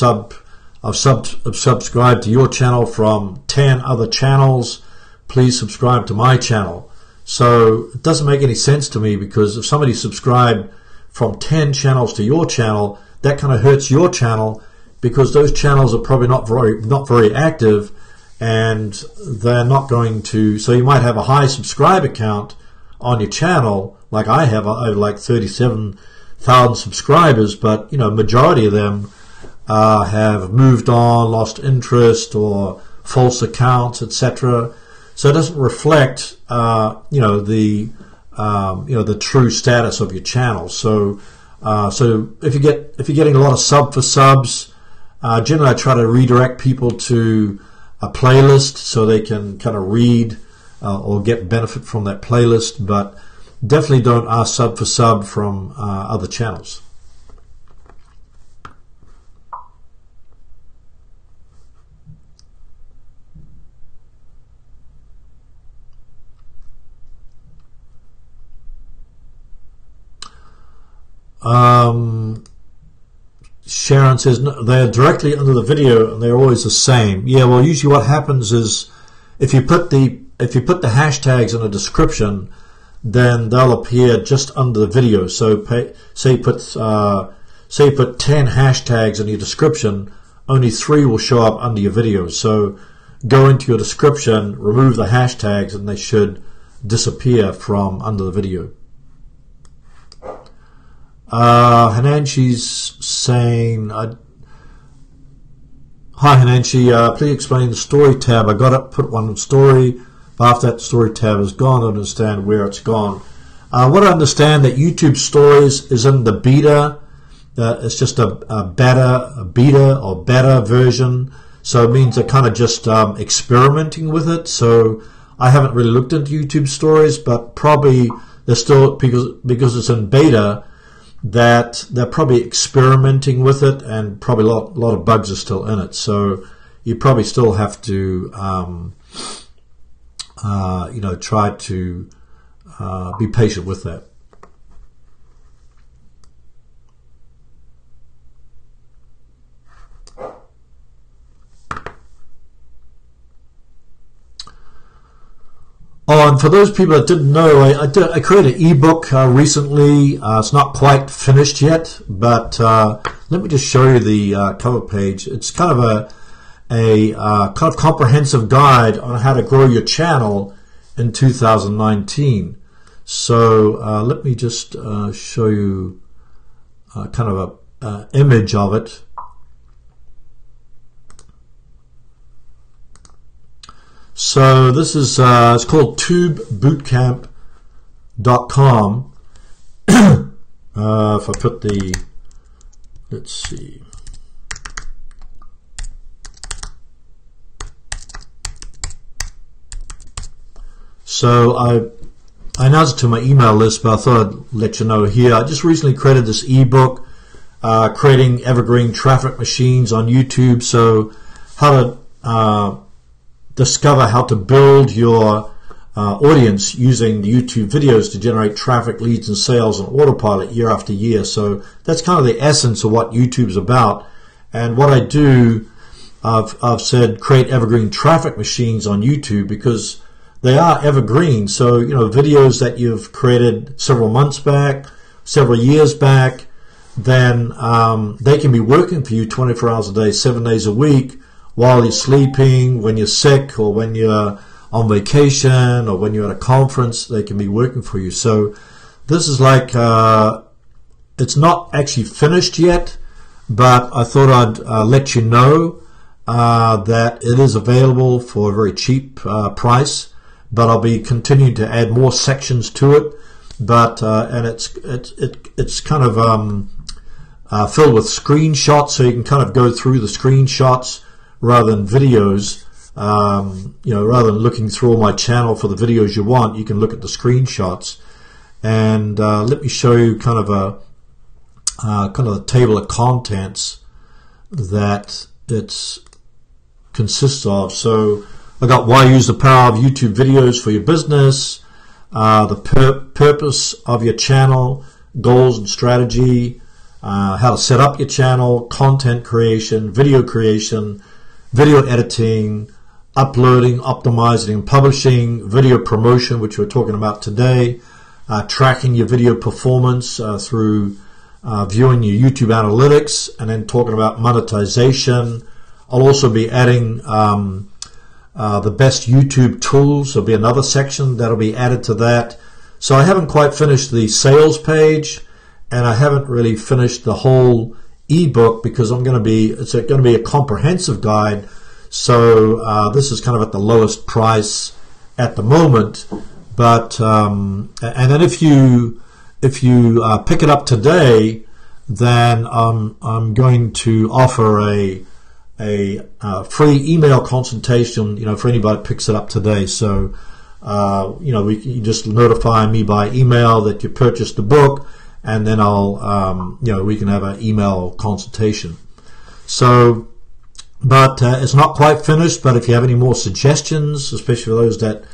subscribed to your channel from 10 other channels. Please subscribe to my channel. So it doesn't make any sense to me, because if somebody subscribed from 10 channels to your channel, that kind of hurts your channel, because those channels are probably not very active, and they're not going to. So you might have a high subscriber count on your channel, like I have like 37,000 subscribers, but majority of them have moved on, lost interest, or false accounts, etc. so it doesn't reflect the true status of your channel. So if you're getting a lot of subs, generally I try to redirect people to a playlist so they can kind of read or get benefit from that playlist, but definitely don't ask sub for sub from other channels. Sharon says no, they're directly under the video and they're always the same. Yeah, well, usually what happens is if you put the hashtags in a description, then they'll appear just under the video. So say you put 10 hashtags in your description, only 3 will show up under your video. So go into your description, remove the hashtags, and they should disappear from under the video. Hananshi's saying, hi Hananshi, please explain the story tab. I got it, put one in story, but after that story tab is gone, I don't understand where it's gone. What I understand that YouTube Stories is in the beta. It's just a beta or beta version, so it means they're kind of just experimenting with it. So I haven't really looked into YouTube Stories, but probably they're still, because it's in beta, that they're probably experimenting with it, and probably a lot of bugs are still in it. So you probably still have to try to be patient with that. Oh, and for those people that didn't know, I created an ebook recently. It's not quite finished yet, but let me just show you the cover page. It's kind of a kind of comprehensive guide on how to grow your channel in 2019. So let me just show you kind of a image of it. So this is it's called TubeBootcamp.com. If I put the, let's see. So I announced it to my email list, but I thought I'd let you know here. I just recently created this ebook, creating evergreen traffic machines on YouTube. So how to discover how to build your audience using YouTube videos to generate traffic, leads, and sales on autopilot year after year. So that's kind of the essence of what YouTube's about. And what I do, I've said create evergreen traffic machines on YouTube because they are evergreen. So, videos that you've created several months back, several years back, then they can be working for you 24 hours a day, 7 days a week, while you're sleeping, when you're sick, or when you're on vacation, or when you're at a conference. They can be working for you. So this is like, it's not actually finished yet, but I thought I'd let you know that it is available for a very cheap price, but I'll be continuing to add more sections to it. But and it's kind of filled with screenshots, so you can kind of go through the screenshots rather than videos. Rather than looking through all my channel for the videos you want, you can look at the screenshots. And let me show you kind of a table of contents that it consists of. So I got why use the power of YouTube videos for your business, the purpose of your channel, goals and strategy, how to set up your channel, content creation, video editing, uploading, optimizing, and publishing, video promotion, which we're talking about today, tracking your video performance through viewing your YouTube analytics, and then talking about monetization. I'll also be adding the best YouTube tools. There'll be another section that'll be added to that. So I haven't quite finished the sales page, and I haven't really finished the whole ebook because it's going to be a comprehensive guide. So this is kind of at the lowest price, at the moment. But and then if you pick it up today, then I'm going to offer a free email consultation, for anybody that picks it up today. So you just notify me by email that you purchased the book, and then I'll we can have an email consultation. So, but it's not quite finished. But if you have any more suggestions, especially for those that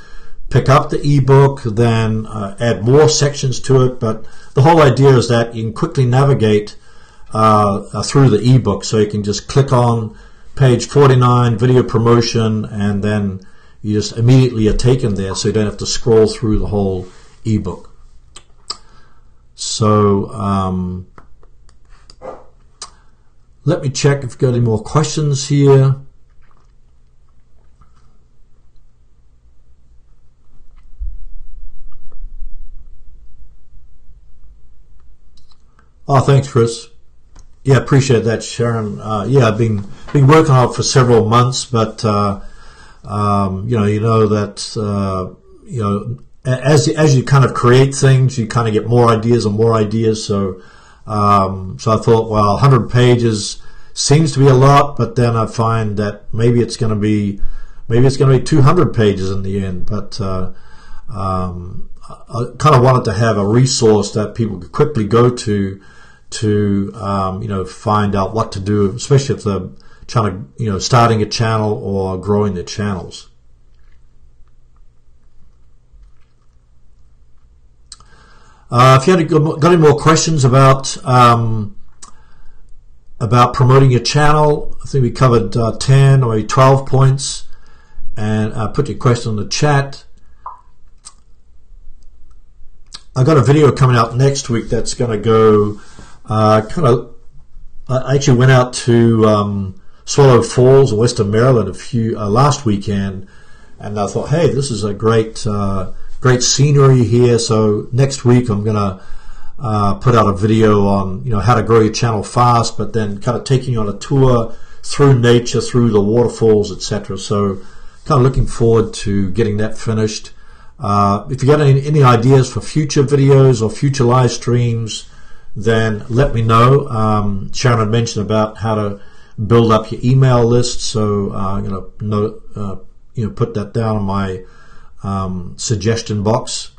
pick up the ebook, then add more sections to it. But the whole idea is that you can quickly navigate through the ebook, so you can just click on page 49, video promotion, and then you just immediately are taken there, so you don't have to scroll through the whole ebook. So let me check if we've got any more questions here. Oh, thanks, Chris. Yeah, appreciate that, Sharon. Yeah, I've been working on it for several months, but you know that as you kind of create things, you kind of get more ideas and more ideas. So so I thought, well, 100 pages seems to be a lot, but then I find that maybe it's going to be 200 pages in the end. But I kind of wanted to have a resource that people could quickly go to find out what to do, especially if they're trying to starting a channel or growing their channels. If you got any more questions about promoting your channel, I think we covered 10 or 12 points, and put your question in the chat. I got a video coming out next week that's going to go I actually went out to Swallow Falls, Western Maryland, last weekend, and I thought, hey, this is a great scenery here. So next week I'm gonna put out a video on how to grow your channel fast, but then kind of taking you on a tour through nature, through the waterfalls, etc. So kind of looking forward to getting that finished. If you got any ideas for future videos or future live streams, then let me know. Sharon had mentioned about how to build up your email list, so I'm going to put that down in my suggestion box.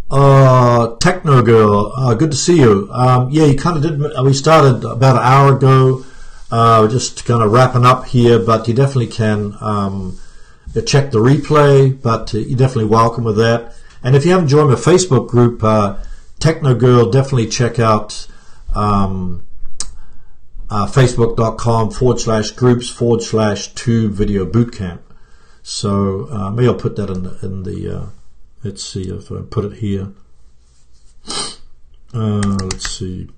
Techno Girl, good to see you. Yeah, you kind of did. We started about an hour ago. We're just kind of wrapping up here, but you definitely can check the replay, but you're definitely welcome with that. And if you haven't joined my Facebook group, Techno Girl, definitely check out facebook.com/groups/Tube Video Bootcamp. So maybe I'll put that in the let's see if I put it here. Let's see.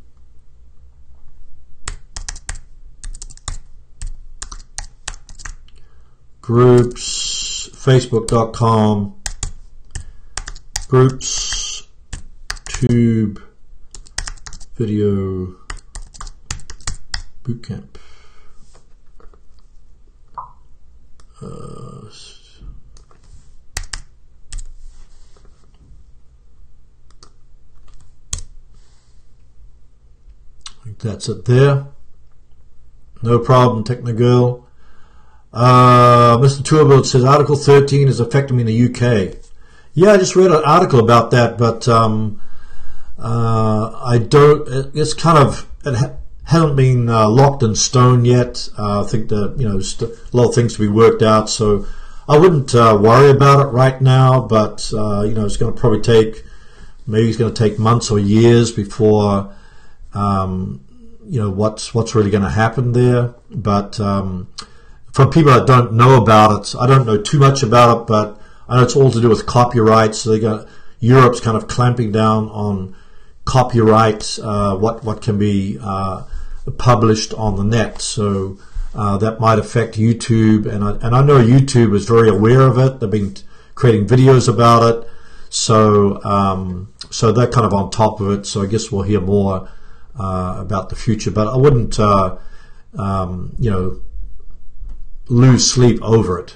Groups, facebook.com, groups, Tube Video Bootcamp. I think that's it there. No problem, Techno Girl. Mr. Tourboat says Article 13 is affecting me in the UK. Yeah, I just read an article about that, but I don't. It's kind of hasn't been locked in stone yet. I think that a lot of things to be worked out, so I wouldn't worry about it right now. But it's going to probably take months or years before what's really going to happen there. But for people that don't know about it, I don't know too much about it, but I know it's all to do with copyright. So Europe's kind of clamping down on copyright, what can be published on the net. So that might affect YouTube, and I know YouTube is very aware of it. They've been creating videos about it, so so they're kind of on top of it. So I guess we'll hear more about the future, but I wouldn't lose sleep over it.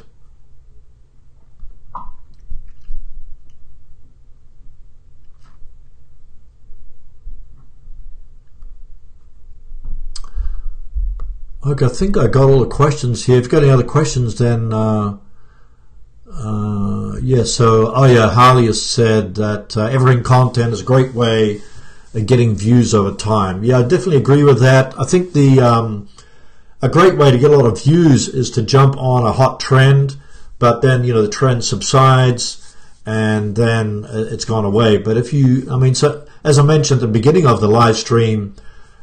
Okay, I think I got all the questions here. If you've got any other questions, then yeah. So, oh yeah, Harley has said that evergreen content is a great way of getting views over time. Yeah, I definitely agree with that. I think a great way to get a lot of views is to jump on a hot trend, but then the trend subsides and then it's gone away. But if you, so as I mentioned at the beginning of the live stream,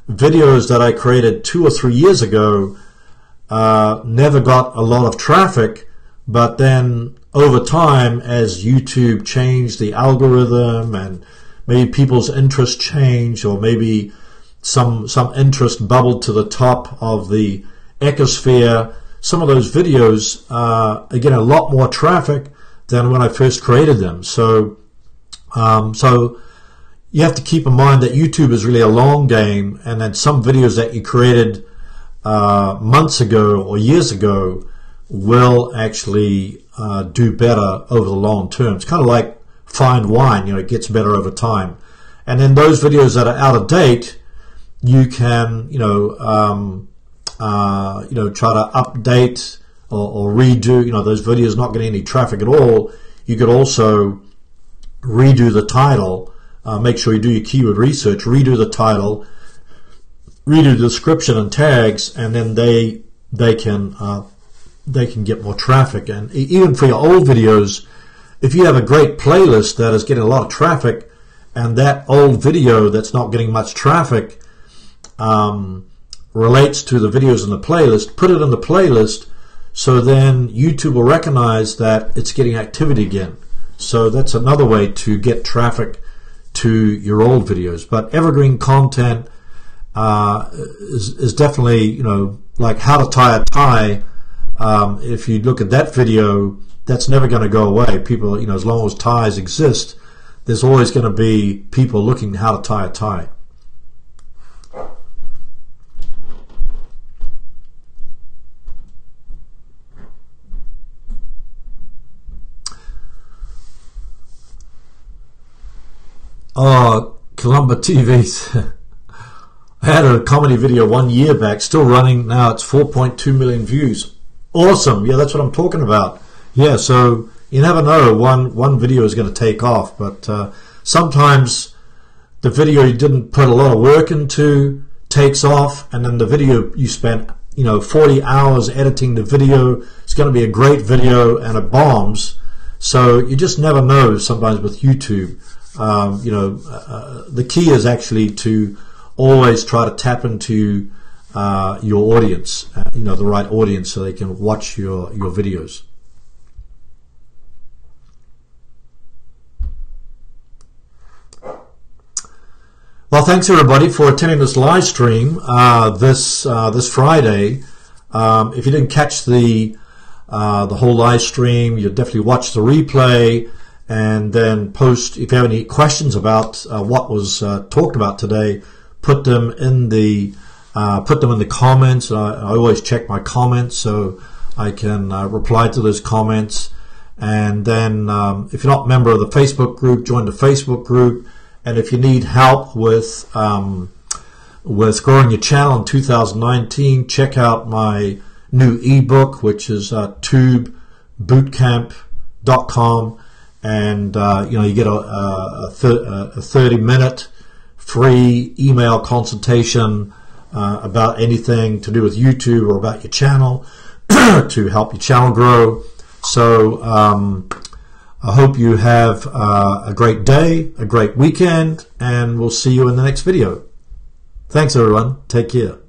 videos that I created 2 or 3 years ago never got a lot of traffic, but then over time, as YouTube changed the algorithm and maybe people's interest changed, or maybe some interest bubbled to the top of the ecosphere, some of those videos get a lot more traffic than when I first created them. So so you have to keep in mind that YouTube is really a long game, and that some videos that you created months ago or years ago will actually do better over the long term. It's kind of like fine wine, it gets better over time. And then those videos that are out of date, you can try to update or redo. Those videos not getting any traffic at all. You could also redo the title. Make sure you do your keyword research, redo the title, redo the description and tags, and then they can get more traffic. And even for your old videos, if you have a great playlist that is getting a lot of traffic, and that old video that's not getting much traffic relates to the videos in the playlist, put it in the playlist, so then YouTube will recognize that it's getting activity again. So that's another way to get traffic to your old videos. But evergreen content is definitely, like how to tie a tie. If you look at that video, that's never going to go away. People, as long as ties exist, there's always going to be people looking how to tie a tie. Oh, Columba TV. I had a comedy video 1 year back, still running now. It's 4.2 million views. Awesome. Yeah, that's what I'm talking about. Yeah, so you never know. One video is going to take off, but sometimes the video you didn't put a lot of work into takes off, and then the video you spent 40 hours editing the video, it's going to be a great video, and it bombs. So you just never know sometimes with YouTube. The key is actually to always try to tap into your audience, the right audience, so they can watch your videos. Well, thanks everybody for attending this live stream this Friday. If you didn't catch the whole live stream, you definitely watch the replay, and then post if you have any questions about what was talked about today. Put them in the comments. I always check my comments so I can reply to those comments. And then if you're not a member of the Facebook group, join the Facebook group. And if you need help with growing your channel in 2019, check out my new ebook, which is TubeBootcamp.com, and you get a 30-minute free email consultation about anything to do with YouTube or about your channel to help your channel grow. So I hope you have a great day, a great weekend, and we'll see you in the next video. Thanks everyone. Take care.